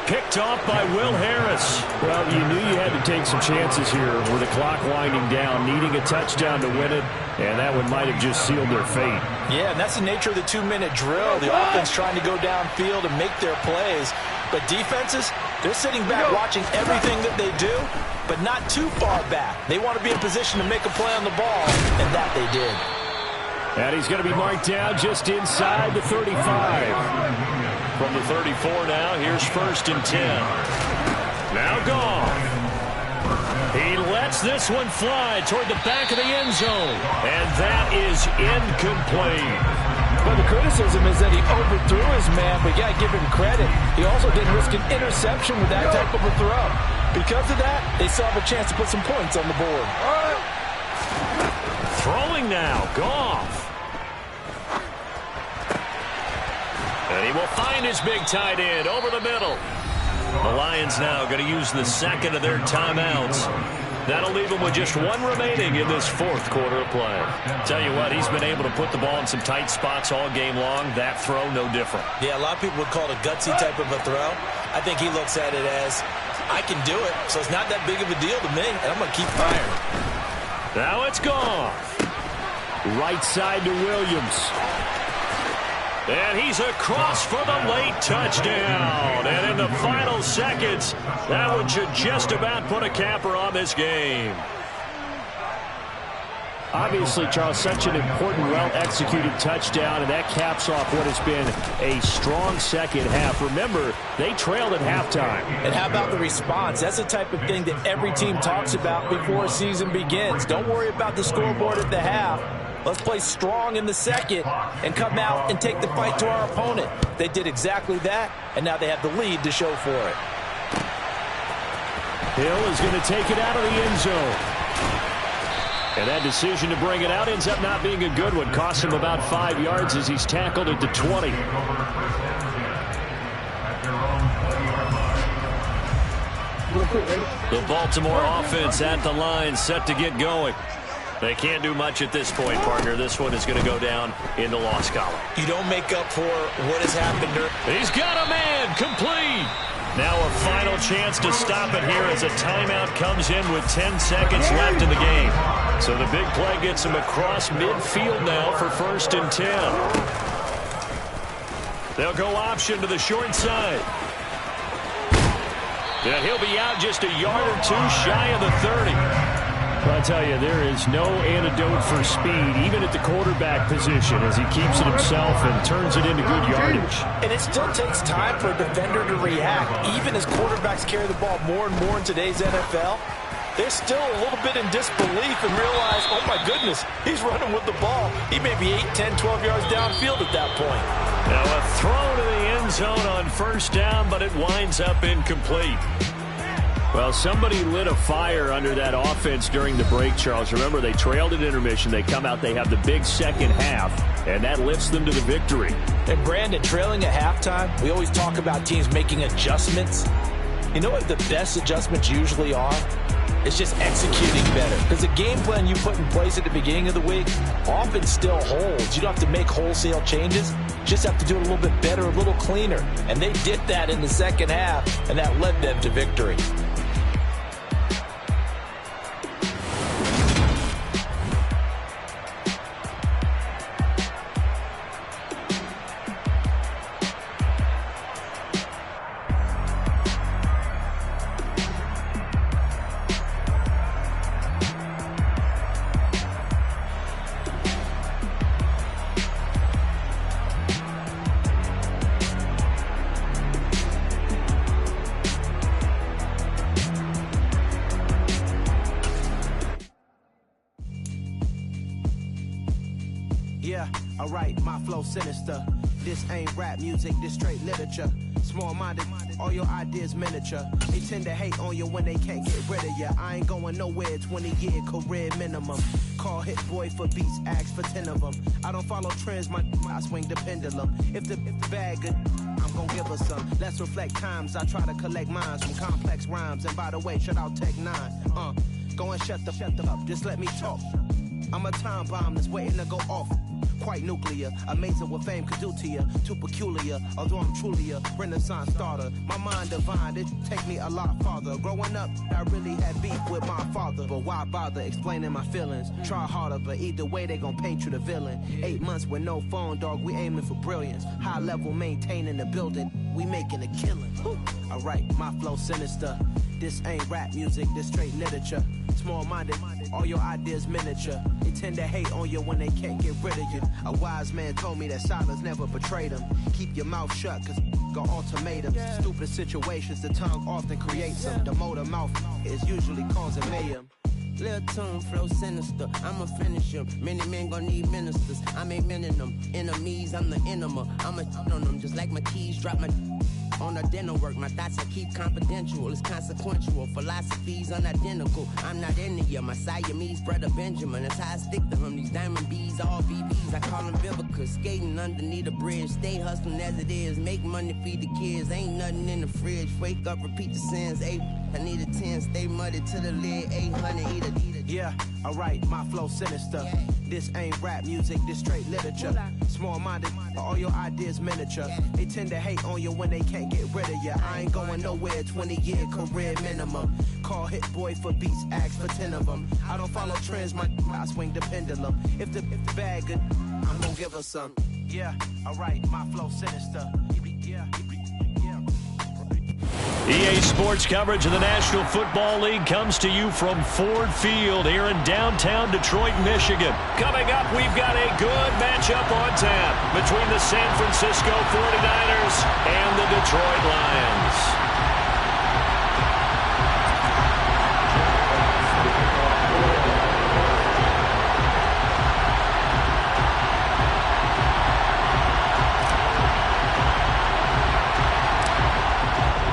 S1: Picked off by Will Harris.
S3: Well, you knew you had to take some chances here with the clock winding down, needing a touchdown to win it, and that one might have just sealed their fate.
S2: Yeah, and that's the nature of the 2-minute drill. The offense trying to go downfield and make their plays. But defenses, they're sitting back watching everything that they do, but not too far back. They want to be in position to make a play on the ball, and that they did.
S3: And he's going to be marked down just inside the 35.
S1: From the 34 now, here's 1st and 10. Now Goff. He lets this one fly toward the back of the end zone. And that is incomplete.
S2: Well, the criticism is that he overthrew his man, but you got to give him credit. He also didn't risk an interception with that type of a throw. Because of that, they still have a chance to put some points on the board.
S1: Throwing now, Goff. And he will find his big tight end over the middle. The Lions now going to use the second of their timeouts. That'll leave him with just one remaining in this fourth quarter of play. Tell you what, he's been able to put the ball in some tight spots all game long. That throw, no different.
S2: Yeah, a lot of people would call it a gutsy type of a throw. I think he looks at it as, I can do it, so it's not that big of a deal to me, and I'm going to keep firing.
S3: Now it's Goff. Right side to Williams.
S1: And he's across for the late touchdown. And in the final seconds, that one should just about put a capper on this game.
S3: Obviously, Charles, such an important, well-executed touchdown, and that caps off what has been a strong second half. Remember, they trailed at halftime.
S2: And how about the response? That's the type of thing that every team talks about before a season begins. Don't worry about the scoreboard at the half. Let's play strong in the second and come out and take the fight to our opponent. They did exactly that, and now they have the lead to show for it.
S3: Hill is going to take it out of the end zone. And that decision to bring it out ends up not being a good one. Costs him about 5 yards as he's tackled at the 20.
S1: The Baltimore offense at the line, set to get going. They can't do much at this point, partner. This one is going to go down in the loss column.
S2: You don't make up for what has happened.
S1: He's got a man, complete.
S3: Now a final chance to stop it here as a timeout comes in with 10 seconds left in the game. So the big play gets him across midfield now for 1st and 10. They'll go option to the short side. And he'll be out just a yard or two shy of the 30. I'll tell you, there is no antidote for speed, even at the quarterback position, as he keeps it himself and turns it into good yardage.
S2: And it still takes time for a defender to react. Even as quarterbacks carry the ball more and more in today's NFL, they're still a little bit in disbelief and realize, oh my goodness, he's running with the ball. He may be 8, 10, 12 yards downfield at that point.
S3: Now a throw to the end zone on 1st down, but it winds up incomplete. Well, somebody lit a fire under that offense during the break, Charles. Remember, they trailed at intermission. They come out, they have the big second half, and that lifts them to the victory.
S2: And Brandon, trailing at halftime, we always talk about teams making adjustments. You know what the best adjustments usually are? It's just executing better. Because the game plan you put in place at the beginning of the week often still holds. You don't have to make wholesale changes. Just have to do it a little bit better, a little cleaner. And they did that in the second half, and that led them to victory.
S6: Alright, my flow sinister. This ain't rap music, this straight literature. Small-minded, all your ideas miniature. They tend to hate on you when they can't get rid of you. I ain't going nowhere, 20-year career minimum. Call Hit Boy for beats, ask for 10 of them. I don't follow trends, I swing the pendulum. If the bag good, I'm gonna give her some. Let's reflect times, I try to collect minds from complex rhymes. And by the way, shout out Tech 9. Go and shut the up, just let me talk. I'm a time bomb that's waiting to go off. Quite nuclear, amazing what fame could do to you. Too peculiar, although I'm truly a renaissance starter. My mind divine, it take me a lot farther. Growing up, I really had beef with my father. But why bother explaining my feelings? Try harder, but either way they gon' paint you the villain. 8 months with no phone, dog, we aiming for brilliance. High level maintaining the building, we making a killing. Alright, my flow sinister. This ain't rap music, this straight literature. Small-minded, all your ideas miniature. They tend to hate on you when they can't get rid of you. A wise man told me that silence never betrayed him. Keep your mouth shut, cause got ultimatums. Stupid situations, the tongue often creates them. The motor mouth is usually causing mayhem.
S16: Lil' tune, flow sinister, I'ma finish him. Many men gon' need ministers, I make men in them. Enemies, I'm the enema, I'ma on them. Just like my keys, drop my on the dental work. My thoughts I keep confidential, it's consequential. Philosophies unidentical, I'm not into you. My Siamese brother Benjamin, that's how I stick to him. These diamond bees, all VVs, I call them Vivica. Skating underneath a bridge, stay hustling as it is. Make money, feed the kids, ain't nothing in the fridge. Wake up, repeat the sins, 8, I need a 10, stay muddy to the lid, 800, eat it.
S6: Yeah, alright, my flow sinister. This ain't rap music, this straight literature. Small-minded, all your ideas miniature. They tend to hate on you when they can't get rid of you. I ain't going nowhere, 20-year career minimum. Call Hit Boy for beats, ask for 10 of them. I don't follow trends, I swing the pendulum. If the bag good, I'm gonna give her some. Yeah, alright, my flow sinister. Yeah.
S3: EA Sports coverage of the National Football League comes to you from Ford Field here in downtown Detroit, Michigan. Coming up, we've got a good matchup on tap between the San Francisco 49ers and the Detroit Lions.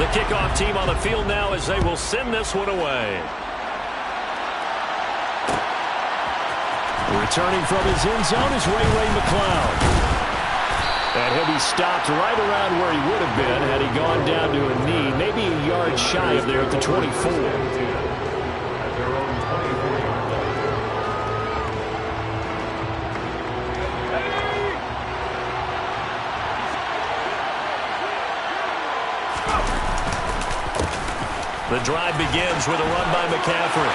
S3: The kickoff Kickoff team on the field now as they will send this one away. Returning from his end zone is Ray McCloud. And he'll be stopped right around where he would have been had he gone down to a knee, maybe a yard shy of there at the 24. The drive begins with a run by McCaffrey.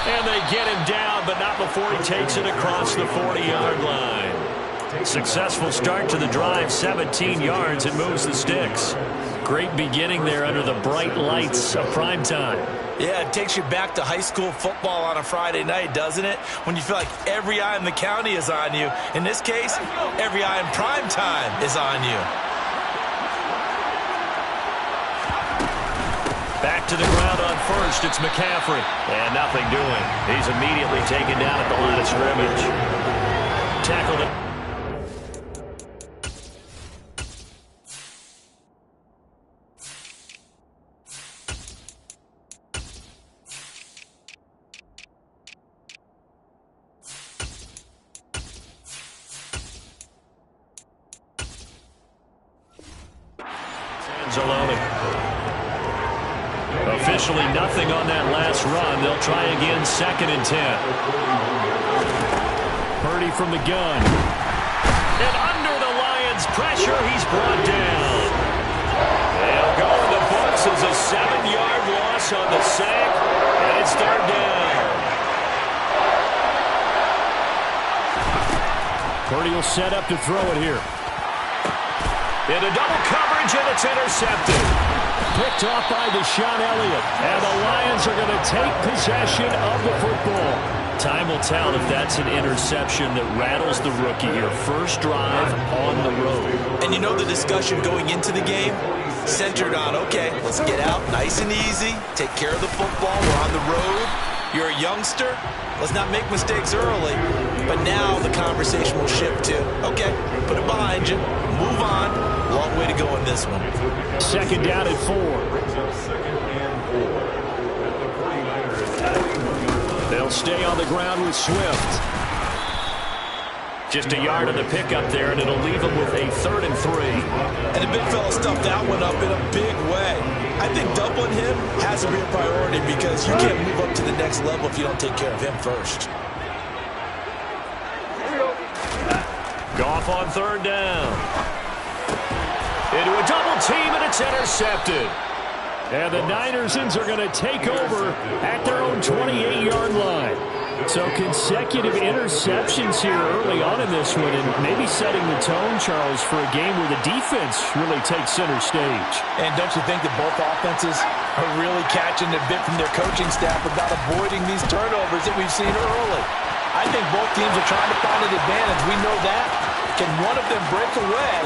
S3: And they get him down, but not before he takes it across the 40-yard line. Successful start to the drive, 17 yards, and moves the sticks. Great beginning there under the bright lights of prime time.
S2: Yeah, it takes you back to high school football on a Friday night, doesn't it? When you feel like every eye in the county is on you. In this case, every eye in prime time is on you.
S3: Back to the ground on first, it's McCaffrey. And nothing doing. He's immediately taken down at the line of scrimmage. Tackled it. Officially nothing on that last run. They'll try again, 2nd and 10. Purdy from the gun. And under the Lions' pressure, he's brought down. They'll go in the books as a 7-yard loss on the sack, and it's 3rd down. Purdy will set up to throw it here. Into double coverage, and it's intercepted. Picked off by Deshaun Elliott. And the Lions are going to take possession of the football. Time will tell if that's an interception that rattles the rookie here. First drive on the road.
S2: And you know the discussion going into the game? Centered on, okay, let's get out nice and easy. Take care of the football. We're on the road. You're a youngster. Let's not make mistakes early. But now the conversation will shift to, okay, put it behind you. Move on. Long way to go in this one.
S3: 2nd down and 4. They'll stay on the ground with Swift. Just a yard of the pickup there, and it'll leave them with a 3rd and 3.
S2: And the big fella stuffed that one up in a big way. I think doubling him has to be a priority because you can't move up to the next level if you don't take care of him first.
S3: Goff on 3rd down. Into a double team, and it's intercepted. And the Niners are going to take over at their own 28-yard line. So consecutive interceptions here early on in this one, and maybe setting the tone, Charles, for a game where the defense really takes center stage.
S2: And don't you think that both offenses are really catching a bit from their coaching staff about avoiding these turnovers that we've seen early? I think both teams are trying to find an advantage. We know that. Can one of them break away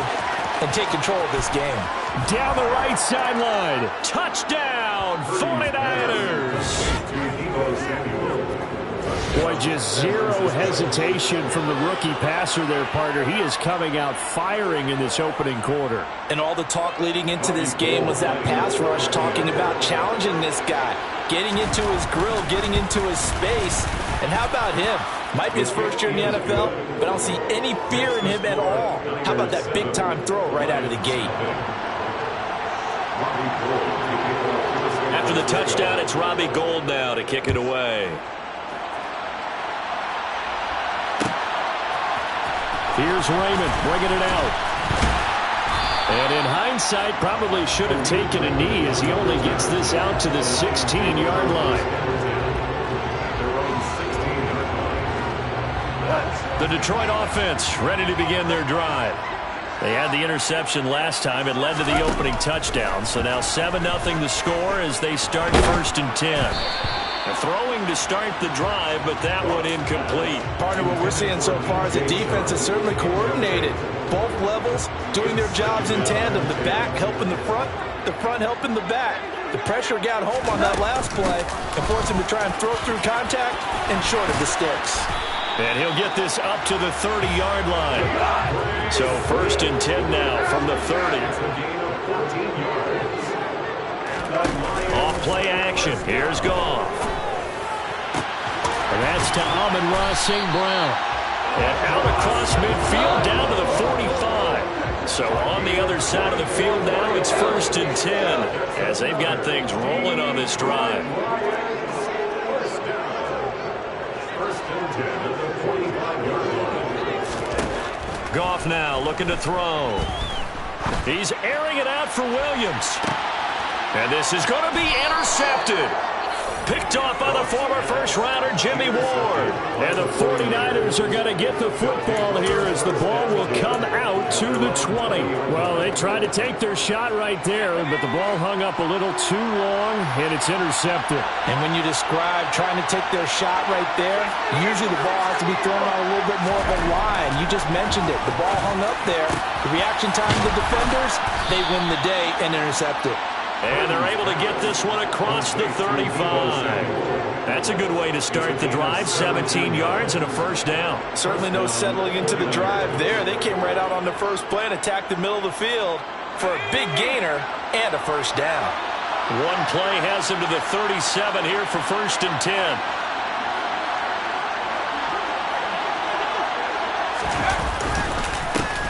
S2: and take control of this game?
S3: Down the right sideline. Touchdown, 49ers. Boy, just zero hesitation from the rookie passer there, partner. He is coming out firing in this opening quarter.
S2: And all the talk leading into this game was that pass rush, talking about challenging this guy, getting into his grill, getting into his space. And how about him? Might be his first year in the NFL, but I don't see any fear in him at all. How about that big-time throw right out of the gate?
S3: After the touchdown, it's Robbie Gould now to kick it away. Here's Raymond bringing it out. And in hindsight, probably should have taken a knee as he only gets this out to the 16-yard line. The Detroit offense ready to begin their drive. They had the interception last time. It led to the opening touchdown. So now 7-0 the score as they start 1st and 10. Throwing to start the drive, but that one incomplete.
S2: Partner, what we're seeing so far is the defense is certainly coordinated. Both levels doing their jobs in tandem. The back helping the front helping the back. The pressure got home on that last play and forced him to try and throw through contact and short of the sticks.
S3: And he'll get this up to the 30-yard line. So 1st and 10 now from the 30. play action. Here's Goff. And that's to Amon-Ra St. Brown. And out across midfield down to the 45. So on the other side of the field now, it's 1st and 10 as they've got things rolling on this drive. Goff now looking to throw. He's airing it out for Williams. And this is going to be intercepted. Picked off by the former first-rounder Jimmy Ward. And the 49ers are going to get the football here as the ball will come out to the 20.
S17: Well, they tried to take their shot right there, but the ball hung up a little too long, and it's intercepted.
S2: And when you describe trying to take their shot right there, usually the ball has to be thrown on a little bit more of a line. You just mentioned it. The ball hung up there. The reaction time of the defenders, they win the day and intercept it.
S3: And they're able to get this one across the 35. That's a good way to start the drive. 17 yards and a first down.
S2: Certainly no settling into the drive there. They came right out on the first play and attacked the middle of the field for a big gainer and a first down.
S3: One play has him to the 37 here for 1st and 10.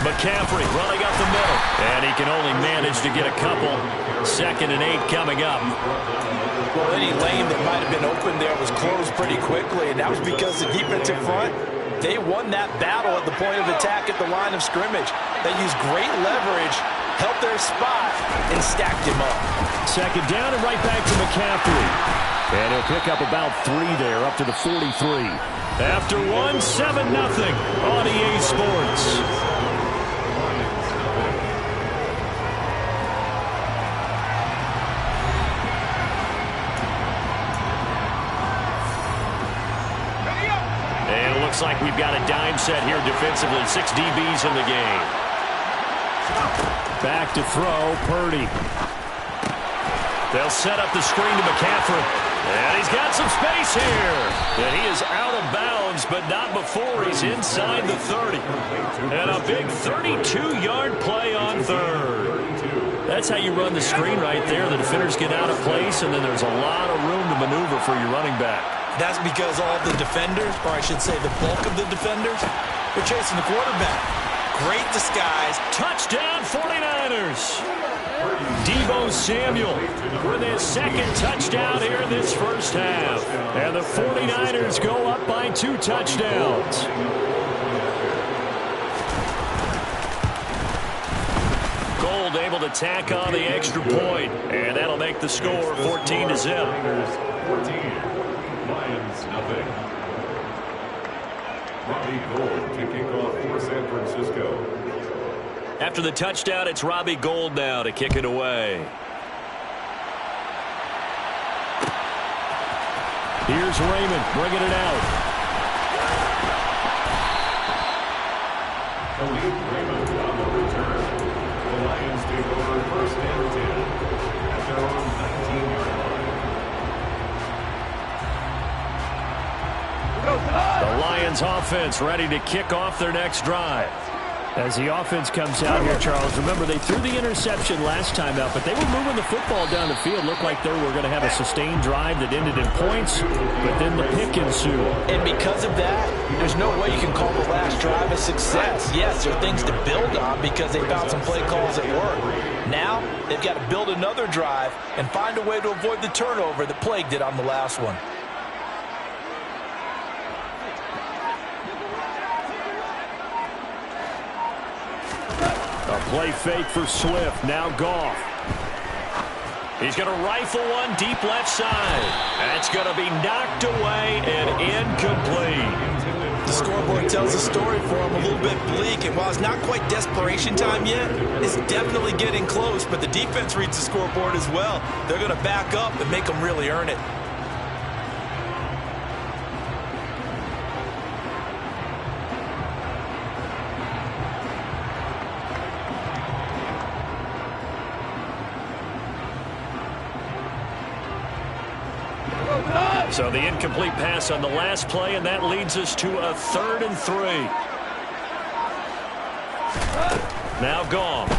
S3: McCaffrey running up the middle. And he can only manage to get a couple. 2nd and 8 coming up.
S2: Well, any lane that might have been open there was closed pretty quickly, and that was because the defensive front, they won that battle at the point of attack at the line of scrimmage. They used great leverage, helped their spot, and stacked him up.
S3: 2nd down and right back to McCaffrey. And he'll pick up about 3 there, up to the 43. After one, 7-0 on EA Sports. Looks like we've got a dime set here defensively. 6 DBs in the game. Back to throw, Purdy. They'll set up the screen to McCaffrey. And he's got some space here. And he is out of bounds, but not before he's inside the 30. And a big 32-yard play on 3rd. That's how you run the screen right there. The defenders get out of place, and then there's a lot of room to maneuver for your running back.
S2: That's because all the defenders, or I should say the bulk of the defenders, are chasing the quarterback. Great disguise.
S3: Touchdown 49ers. Deebo Samuel with his 2nd touchdown here in this first half. And the 49ers go up by 2 touchdowns. Gold able to tack on the extra point. And that'll make the score 14-0.
S15: 14. Lions, nothing. Robbie Gould to kick off for San Francisco.
S3: After the touchdown, it's Robbie Gould now to kick it away. Here's Raymond bringing it out.
S15: Khalid Raymond on the return. The Lions take over 1st and 10 at their own 19-yard line.
S3: The Lions offense ready to kick off their next drive.
S17: As the offense comes out here, Charles, remember they threw the interception last time out, but they were moving the football down the field. Looked like they were going to have a sustained drive that ended in points, but then the pick ensued.
S2: And because of that, there's no way you can call the last drive a success. Yes, there are things to build on because they found some play calls that work. Now, they've got to build another drive and find a way to avoid the turnover that plagued it on the last one.
S3: A play fake for Swift. Now Goff. He's going to rifle one deep left side. That's going to be knocked away and incomplete.
S2: The scoreboard tells a story for him, a little bit bleak. And while it's not quite desperation time yet, it's definitely getting close. But the defense reads the scoreboard as well. They're going to back up and make them really earn it.
S3: So the incomplete pass on the last play, and that leads us to a 3rd and 3. Now Goff.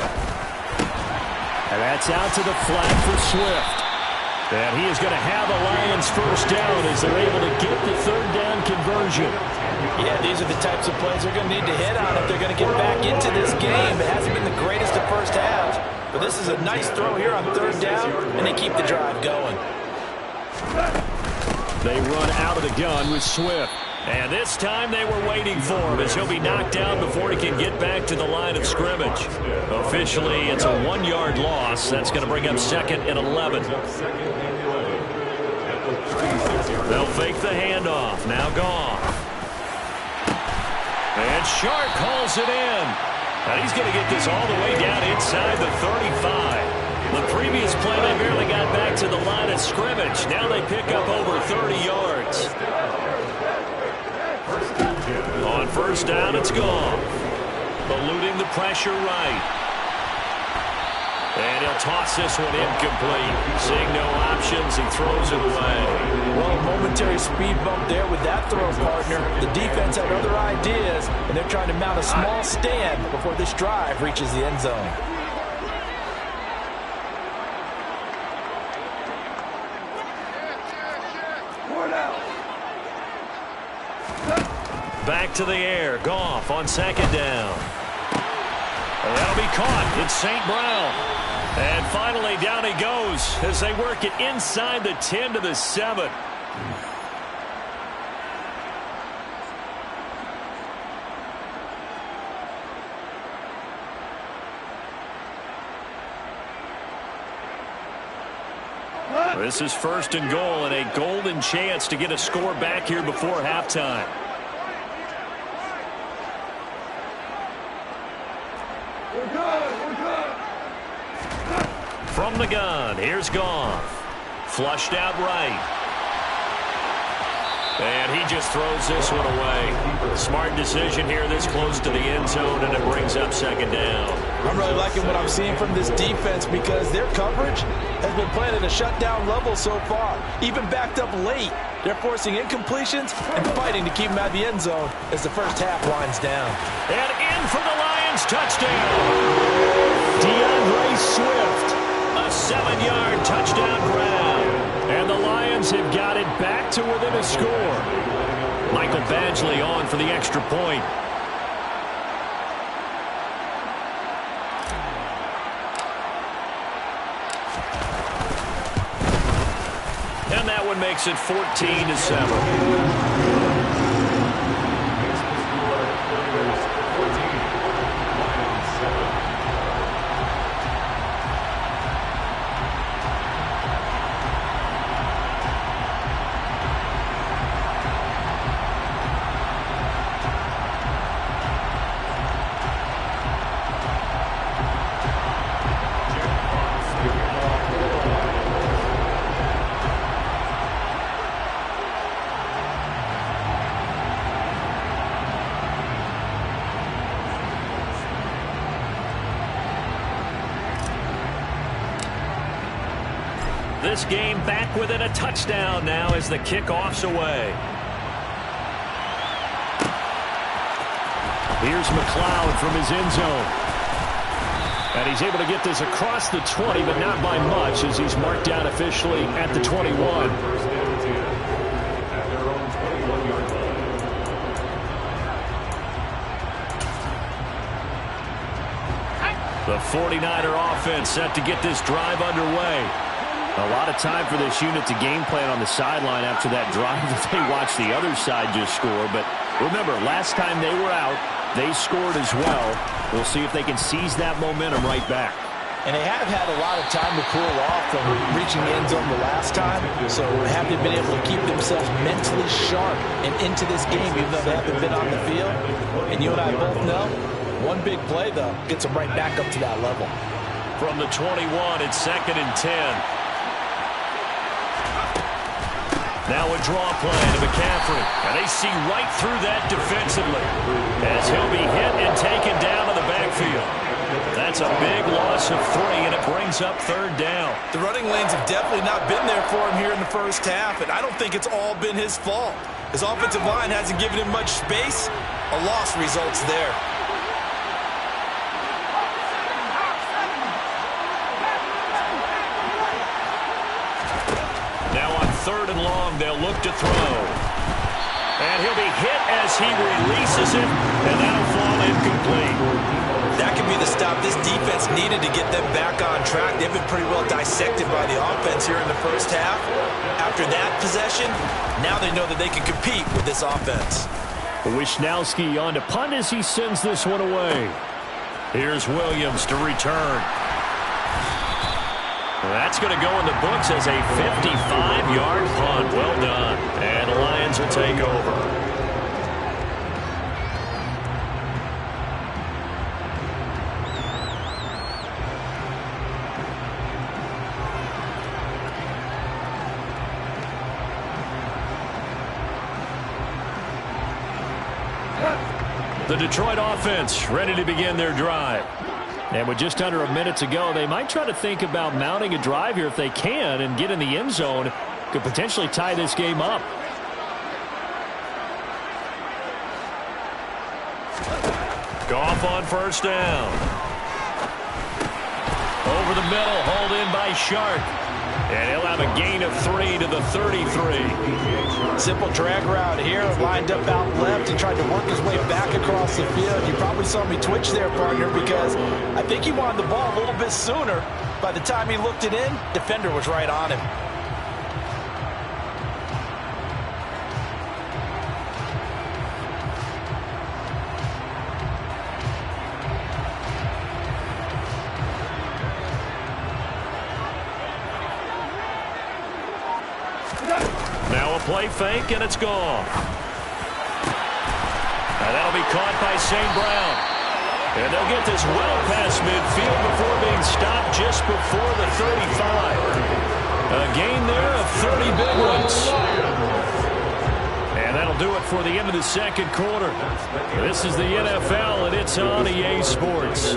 S17: And that's out to the flat for Swift. And he is going to have a Lions first down as they're able to get the third down conversion.
S2: Yeah, these are the types of plays they're going to need to hit on if they're going to get back into this game. It hasn't been the greatest of first halves, but this is a nice throw here on third down, and they keep the drive going.
S17: They run out of the gun with Swift. And this time they were waiting for him as he'll be knocked down before he can get back to the line of scrimmage. Officially, it's a 1-yard loss. That's going to bring up 2nd and 11. They'll fake the handoff. Now Goff. And Sharp calls it in. And he's going to get this all the way down inside the 35. The previous play, they barely got back to the line of scrimmage. Now they pick up over 30 yards. On first down, it's Goff. Eluding the pressure right. And he'll toss this one incomplete. Seeing no options, he throws it away.
S2: Well, a momentary speed bump there with that throw, partner. The defense had other ideas, and they're trying to mount a small stand before this drive reaches the end zone.
S17: Back to the air. Goff on 2nd down. And that'll be caught. It's St. Brown. And finally down he goes as they work it inside the 10 to the 7. This is 1st and goal and a golden chance to get a score back here before halftime. From the gun, here's Goff. Flushed out right. And he just throws this one away. Smart decision here this close to the end zone, and it brings up 2nd down.
S2: I'm really liking what I'm seeing from this defense because their coverage has been playing at a shutdown level so far. Even backed up late, they're forcing incompletions and fighting to keep them out of the end zone as the first half winds down.
S17: And in for the Lions touchdown. DeAndre Swift. A 7-yard touchdown grab. And the Lions have got it back to within a score. Michael Badgley on for the extra point. And that one makes it 14-7. This game back within a touchdown now as the kickoff's away. Here's McLeod from his end zone. And he's able to get this across the 20, but not by much as he's marked down officially at the 21. The 49er offense set to get this drive underway. A lot of time for this unit to game plan on the sideline after that drive that they watched the other side just score. But remember, last time they were out, they scored as well. We'll see if they can seize that momentum right back.
S2: And they have had a lot of time to cool off from reaching the end zone the last time. So have they been able to keep themselves mentally sharp and into this game even though they haven't been on the field? And you and I both know, one big play, though, gets them right back up to that level.
S17: From the 21, it's 2nd and 10. Now a draw play to McCaffrey. And they see right through that defensively as he'll be hit and taken down to the backfield. That's a big loss of 3, and it brings up 3rd down.
S2: The running lanes have definitely not been there for him here in the first half, and I don't think it's all been his fault. His offensive line hasn't given him much space. A loss results there.
S3: 3rd and long. They'll look to throw. And he'll be hit as he releases it, and that'll fall incomplete.
S2: That could be the stop this defense needed to get them back on track. They've been pretty well dissected by the offense here in the first half. After that possession, now they know that they can compete with this offense.
S3: Wisnowski on to punt as he sends this one away. Here's Williams to return. That's going to go in the books as a 55-yard punt. Well done. And the Lions will take over. The Detroit offense ready to begin their drive. And with just under a minute to go, they might try to think about mounting a drive here if they can and get in the end zone. Could potentially tie this game up. Goff on first down. Over the middle, hauled in by Shark. And he'll have a gain of 3 to the 33.
S2: Simple drag route here, lined up out left and tried to work his way back across the field. You probably saw me twitch there, partner, because I think he wanted the ball a little bit sooner. By the time he looked it in, defender was right on him.
S3: Now a play fake, and it's gone. And that'll be caught by St. Brown. And they'll get this well past midfield before being stopped just before the 35. A gain there of 30 big ones. And that'll do it for the end of the second quarter. This is the NFL, and it's on EA Sports.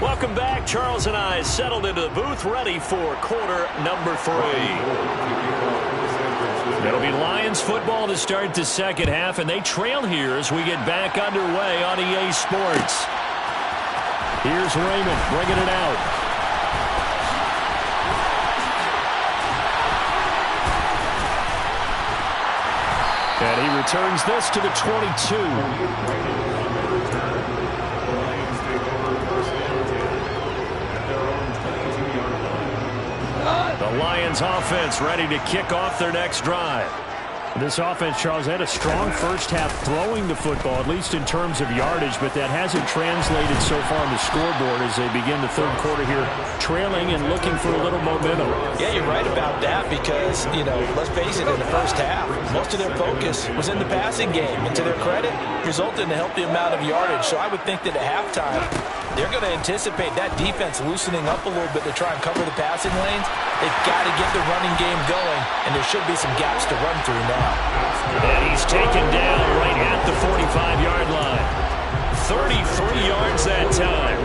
S3: Welcome back. Charles and I settled into the booth, ready for quarter number 3. It'll be Lions football to start the second half, and they trail here as we get back underway on EA Sports. Here's Raymond bringing it out. And he returns this to the 22. The Lions offense ready to kick off their next drive. This offense, Charles, had a strong first half throwing the football, at least in terms of yardage, but that hasn't translated so far on the scoreboard as they begin the third quarter here, trailing and looking for a little momentum.
S2: Yeah, you're right about that because, let's face it, in the first half, most of their focus was in the passing game. And to their credit, resulted in a healthy amount of yardage. So I would think that at halftime, they're going to anticipate that defense loosening up a little bit to try and cover the passing lanes. They've got to get the running game going, and there should be some gaps to run through now.
S3: And he's taken down right at the 45-yard line. 33 yards that time.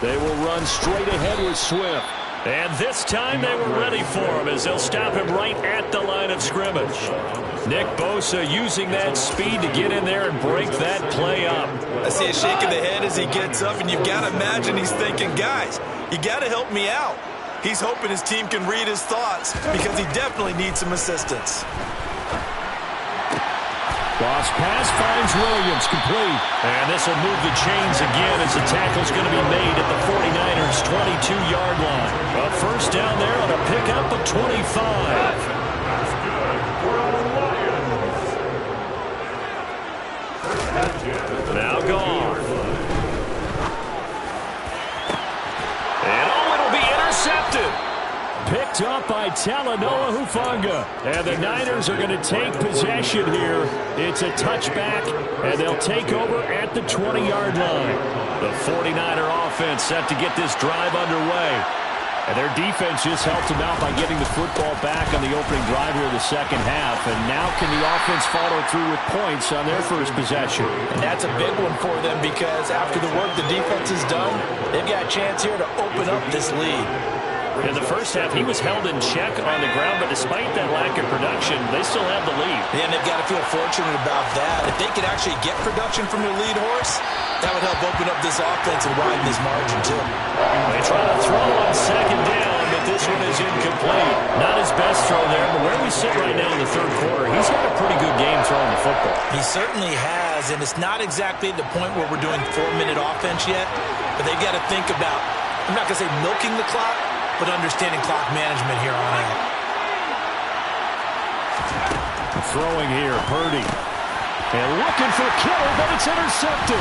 S3: They will run straight ahead with Swift. And this time they were ready for him as they'll stop him right at the line of scrimmage. Nick Bosa using that speed to get in there and break that play up.
S2: I see a shake of the head as he gets up, and you've got to imagine he's thinking, guys, you got to help me out. He's hoping his team can read his thoughts because he definitely needs some assistance.
S3: Cross pass finds Williams, complete. And this will move the chains again as the tackle's going to be made at the 49ers' 22-yard line. A first down there on a pickup of 25. Now gone. And it'll be intercepted. Picked up by Talanoa Hufanga. And the Niners are going to take possession here. It's a touchback, and they'll take over at the 20-yard line. The 49er offense set to get this drive underway.
S17: And their defense just helped them out by getting the football back on the opening drive here in the second half. And now can the offense follow through with points on their first possession?
S2: And that's a big one for them because after the work the defense has done, they've got a chance here to open up this lead.
S17: In the first half, he was held in check on the ground, but despite that lack of production, they still have the lead.
S2: And they've got to feel fortunate about that. If they could actually get production from their lead horse, that would help open up this offense and widen this margin, too.
S17: They try to throw on second down, but this one is incomplete. Not his best throw there, but where we sit right now in the third quarter, he's had a pretty good game throwing the football.
S2: He certainly has, and it's not exactly at the point where we're doing 4-minute offense yet, but they've got to think about, I'm not going to say milking the clock, but understanding clock management here on out.
S17: Throwing here, Purdy. And looking for Kittle, but it's intercepted.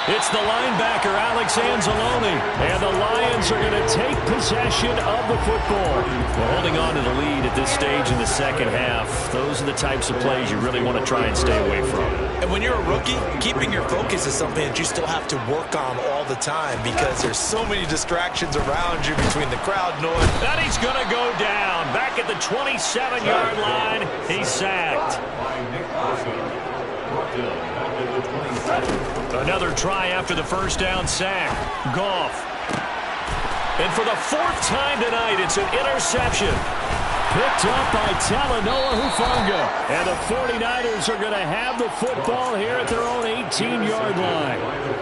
S17: It's the linebacker, Alex Anzalone. And the Lions are going to take possession of the football. Well, holding on to the lead at this stage in the second half, those are the types of plays you really want to try and stay away from.
S2: And when you're a rookie, keeping your focus is something that you still have to work on all the time because there's so many distractions around you between the crowd noise.
S17: And he's going to go down. Back at the 27-yard line, he's sacked. Another try after the first down sack. Goff. And for the fourth time tonight, it's an interception. Picked up by Talanoa Hufanga. And the 49ers are going to have the football here at their own 18-yard line.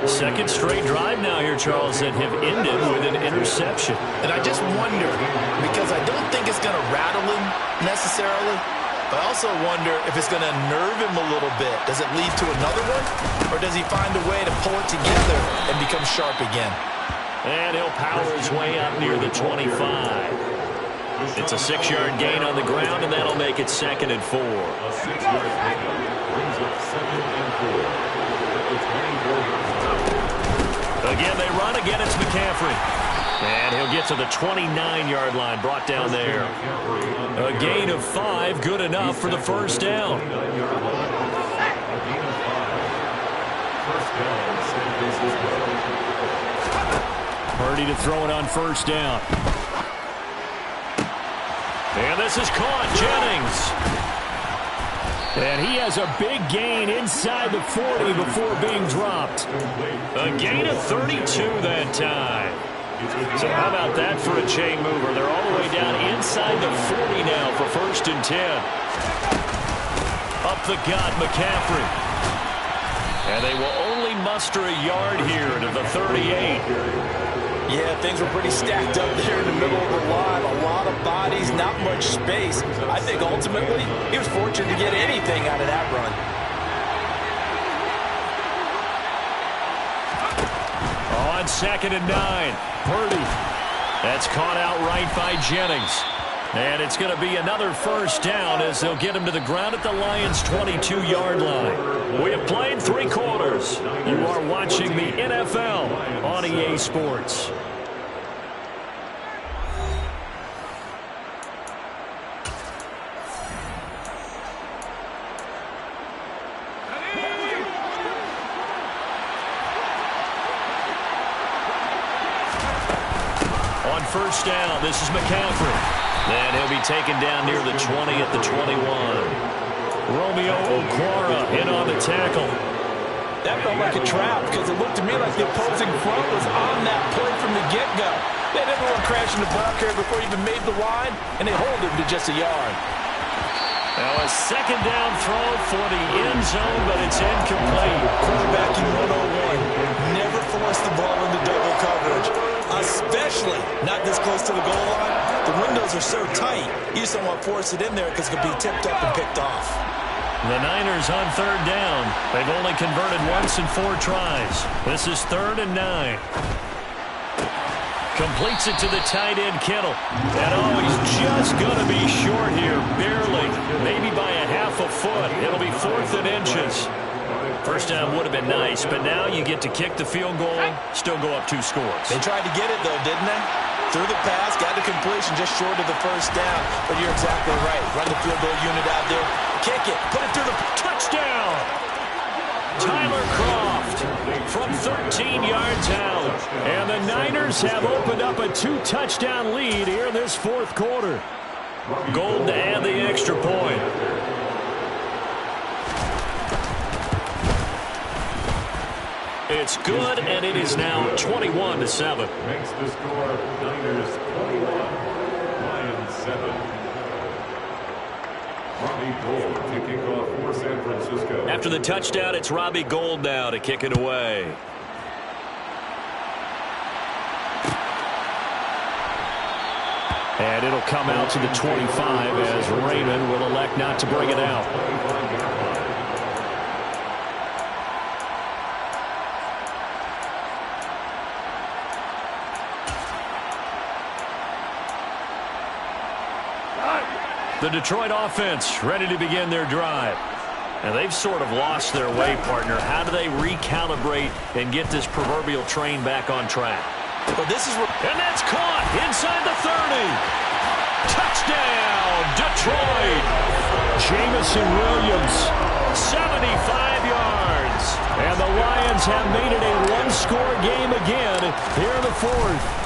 S17: Second straight drive now here, Charles, that have ended with an interception.
S2: And I just wonder, because I don't think it's going to rattle him necessarily, but I also wonder if it's going to nerve him a little bit. Does it lead to another one? Or does he find a way to pull it together and become sharp again?
S17: And he'll power his way up near the 25. It's a 6-yard gain on the ground, and that'll make it 2nd and 4. Again, they run. Again, it's McCaffrey. And he'll get to the 29-yard line, brought down there. A gain of 5, good enough for the first down. Purdy to throw it on first down. And this is caught, Jennings. And he has a big gain inside the 40 before being dropped. A gain of 32 that time. So how about that for a chain mover? They're all the way down inside the 40 now for 1st and 10. Up the gut, McCaffrey. And they will only muster a yard here to the 38.
S2: Yeah, things were pretty stacked up there in the middle of the line. A lot of bodies, not much space. I think ultimately he was fortunate to get anything out of that run.
S17: On 2nd and 9, Purdy. That's caught out right by Jennings. And it's going to be another first down as they'll get him to the ground at the Lions' 22-yard line. We have played 3 quarters. You are watching the NFL on EA Sports. On first down, this is McCaffrey. Then he'll be taken down near the 20 at the 21. Romeo Okwara in on the tackle.
S2: That felt like a trap because it looked to me like the opposing front was on that play from the get-go. They had everyone crashing the ball carrier before he even made the line, and they hold him to just a yard.
S17: Now a second down throw for the end zone, but it's incomplete.
S2: Quarterbacking 101. Never force the ball into double coverage, especially not this close to the goal line. The windows are so tight, you just don't want to force it in there because it could be tipped up and picked off.
S17: The Niners on 3rd down. They've only converted once in 4 tries. This is 3rd and 9. Completes it to the tight end, Kittle. And oh, he's just going to be short here, barely. Maybe by a half a foot. It'll be 4th and inches. First down would have been nice, but now you get to kick the field goal, still go up 2 scores.
S2: They tried to get it, though, didn't they? Through the pass, got the completion just short of the first down. But you're exactly right. Run the field goal unit out there. Kick it. Put it through the touchdown.
S17: Tyler Kroft from 13 yards out. And the Niners have opened up a 2-touchdown lead here in this fourth quarter. Gold to add the extra point. It's good, and it is now 21-7.
S15: Makes the score Niners 21, Lions 7. Robbie Gould to kick off for San Francisco.
S17: After the touchdown, it's Robbie Gould now to kick it away. And it'll come out to the 25 as Raymond will elect not to bring it out. The Detroit offense ready to begin their drive. And they've sort of lost their way, partner. How do they recalibrate and get this proverbial train back on track?
S2: Well, this is
S17: and that's caught inside the 30. Touchdown, Detroit. Jameson Williams, 75 yards. And the Lions have made it a one-score game again here in the fourth.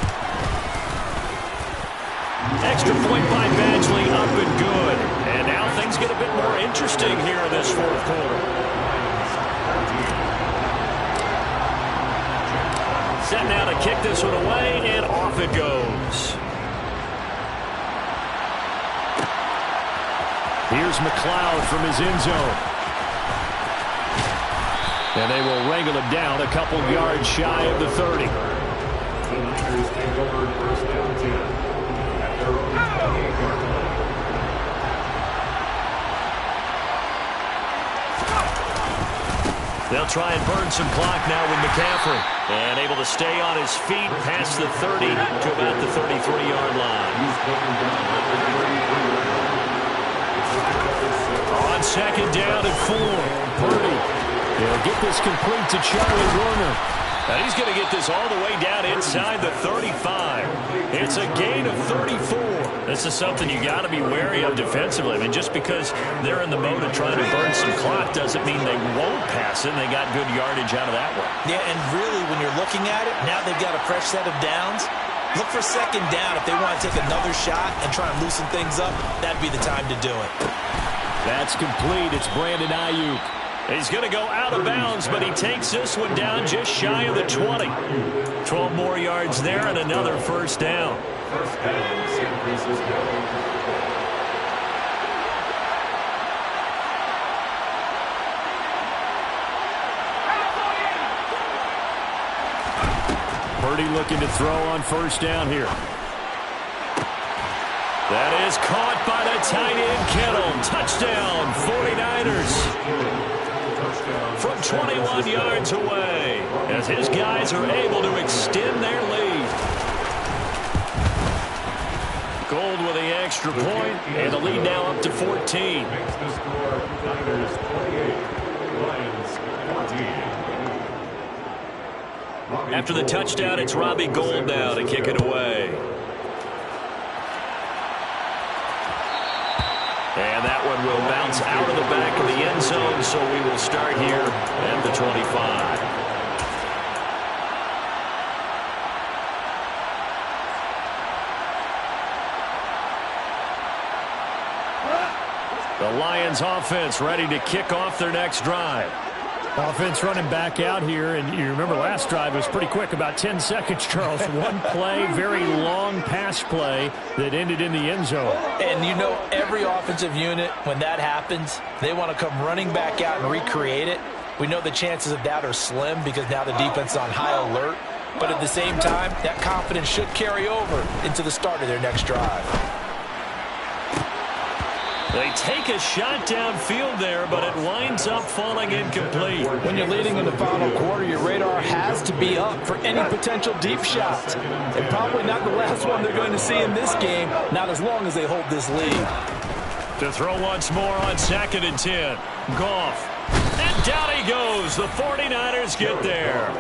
S17: Extra point by Badgley, up and good. And now things get a bit more interesting here in this fourth quarter. Set now to kick this one away, and off it goes. Here's McLeod from his end zone. And they will wrangle it down a couple yards shy of the 30.
S15: The Niners take over first down 10.
S17: They'll try and burn some clock now with McCaffrey. And able to stay on his feet past the 30 to about the 33-yard line. On second down at 4. Purdy. They'll get this complete to Charlie Warner. And he's going to get this all the way down inside the 35. It's a gain of 34. This is something you got to be wary of defensively. I mean, just because they're in the mode of trying to burn some clock doesn't mean they won't pass it. And they got good yardage out of that one.
S2: Yeah, and really, when you're looking at it, now they've got a fresh set of downs. Look for second down. If they want to take another shot and try and loosen things up, that'd be the time to do it.
S17: That's complete. It's Brandon Ayuk. He's going to go out of bounds, but he takes this one down just shy of the 20. 12 more yards there and another first down.
S15: First down, San Francisco.
S17: Purdy looking to throw on first down here. That is caught by the tight end, Kittle. Touchdown, 49ers. From 21 yards away, as his guys are able to extend their lead. Gould with the extra point, and the lead now up to 14.
S15: Makes the score Niners 28, Lions 14.
S17: After the touchdown, it's Robbie Gould now to kick it away. And that one will bounce out of the back of the end zone, so we will start here at the 25. The Lions offense ready to kick off their next drive.
S3: Offense running back out here, and you remember last drive was pretty quick, about 10 seconds, Charles. One play, very long pass play that ended in the end zone.
S2: And you know, every offensive unit, when that happens, they want to come running back out and recreate it. We know the chances of that are slim because now the defense is on high alert. But at the same time, that confidence should carry over into the start of their next drive.
S17: They take a shot downfield there, but it winds up falling incomplete.
S2: When you're leading in the final quarter, your radar has to be up for any potential deep shots. And probably not the last one they're going to see in this game, not as long as they hold this lead.
S17: To throw once more on second and 10. Goff. And down he goes. The 49ers get there.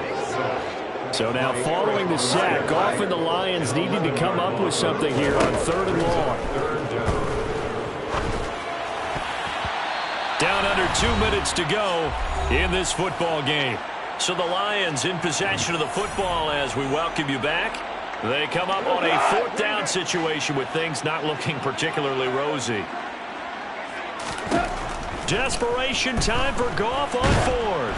S17: So now following the sack, Goff and the Lions needing to come up with something here on 3rd and long. Down under 2 minutes to go in this football game.
S3: So the Lions in possession of the football as we welcome you back. They come up on a 4th down situation with things not looking particularly rosy. Desperation time for Goff on 4th.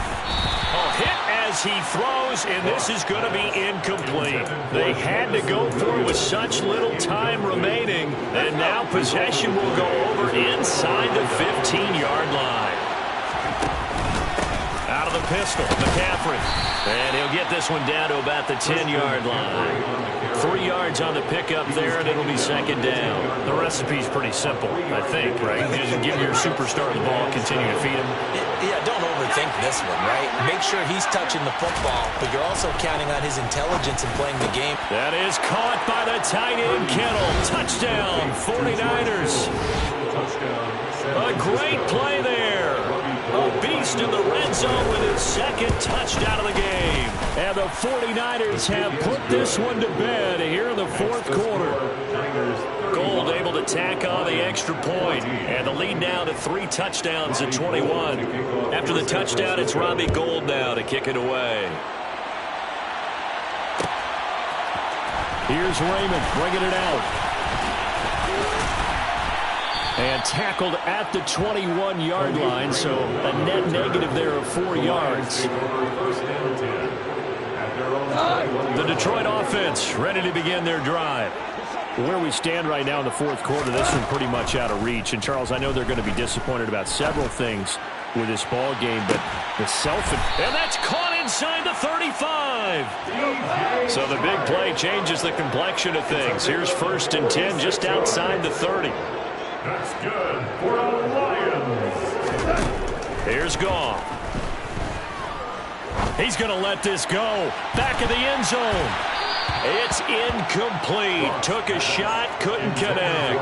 S3: A hit as he throws, and this is going to be incomplete. They had to go for it with such little time remaining, and now possession will go over inside the 15-yard line. Out of the pistol, McCaffrey. And he'll get this one down to about the 10-yard line. 3 yards on the pickup there, and it'll be 2nd down. The recipe's pretty simple, I think, right? Just give your superstar the ball, continue to feed him.
S2: Yeah, don't overthink this one, right? Make sure he's touching the football, but you're also counting on his intelligence in playing the game.
S3: That is caught by the tight end, Kittle. Touchdown, 49ers. A great play there. A beast in the red zone with his 2nd touchdown of the game. And the 49ers have put this one to bed here in the 4th quarter. Gold able to tack on the extra point. And the lead now to 3 touchdowns at 21. After the touchdown, it's Robbie Gould now to kick it away. Here's Raymond bringing it out. And tackled at the 21-yard line, so a net negative there of 4 yards. The Detroit offense ready to begin their drive. Where we stand right now in the 4th quarter, this one pretty much out of reach. And, Charles, I know they're going to be disappointed about several things with this ball game, but the and that's caught inside the 35. So the big play changes the complexion of things. Here's 1st and 10 just outside the 30.
S15: That's good for the Lions.
S3: Here's Goff. He's going to let this go. Back of the end zone. It's incomplete. Took a shot, couldn't connect.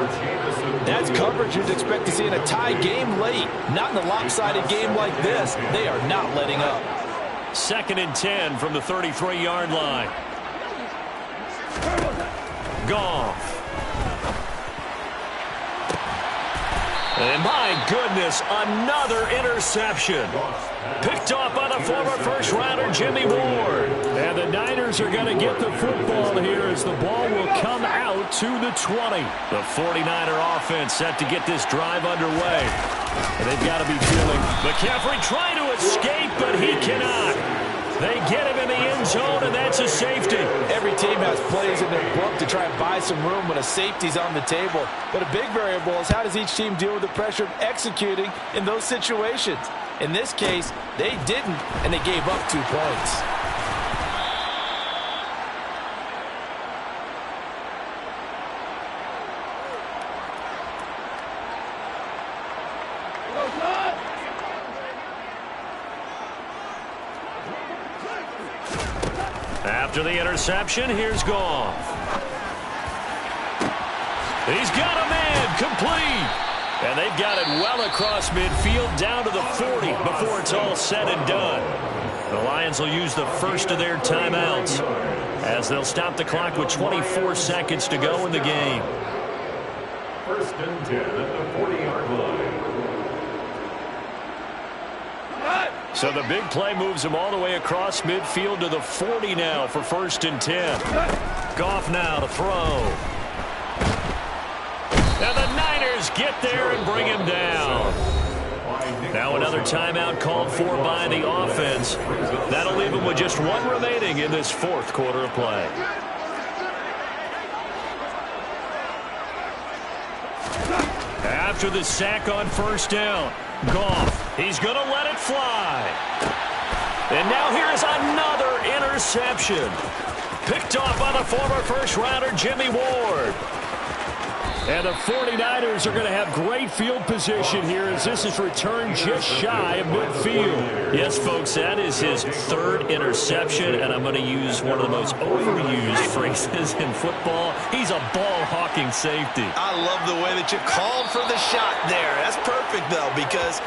S2: That's coverage you'd expect to see in a tie game late. Not in a lopsided game like this. They are not letting up.
S3: 2nd and 10 from the 33-yard line. Goff. And my goodness, another interception. Picked off by the former first-rounder Jimmy Ward. And the Niners are going to get the football here as the ball will come out to the 20. The 49er offense set to get this drive underway. And they've got to be feeling McCaffrey trying to escape, but he cannot. They get him in the end zone, and that's a safety.
S2: Every team has plays in their book to try and buy some room when a safety's on the table. But a big variable is how does each team deal with the pressure of executing in those situations. In this case, they didn't, and they gave up 2 points.
S3: After the interception, here's Goff. He's got a man complete. And they've got it well across midfield down to the 40 before it's all said and done. The Lions will use the first of their timeouts as they'll stop the clock with 24 seconds to go in the game.
S15: 1st and 10 at the 40-yard line.
S3: So the big play moves him all the way across midfield to the 40 now for 1st and 10. Goff now to throw. And the Niners get there and bring him down. Now another timeout called for by the offense. That'll leave him with just 1 remaining in this 4th quarter of play. After the sack on 1st down, Goff, he's going to let it fly. And now here's another interception. Picked off by the former first-rounder Jimmy Ward. And the 49ers are going to have great field position here as this is returned just shy of midfield. Yes, folks, that is his 3rd interception, and I'm going to use one of the most overused phrases in football. He's a ball-hawking safety.
S2: I love the way that you called for the shot there. That's perfect, though, because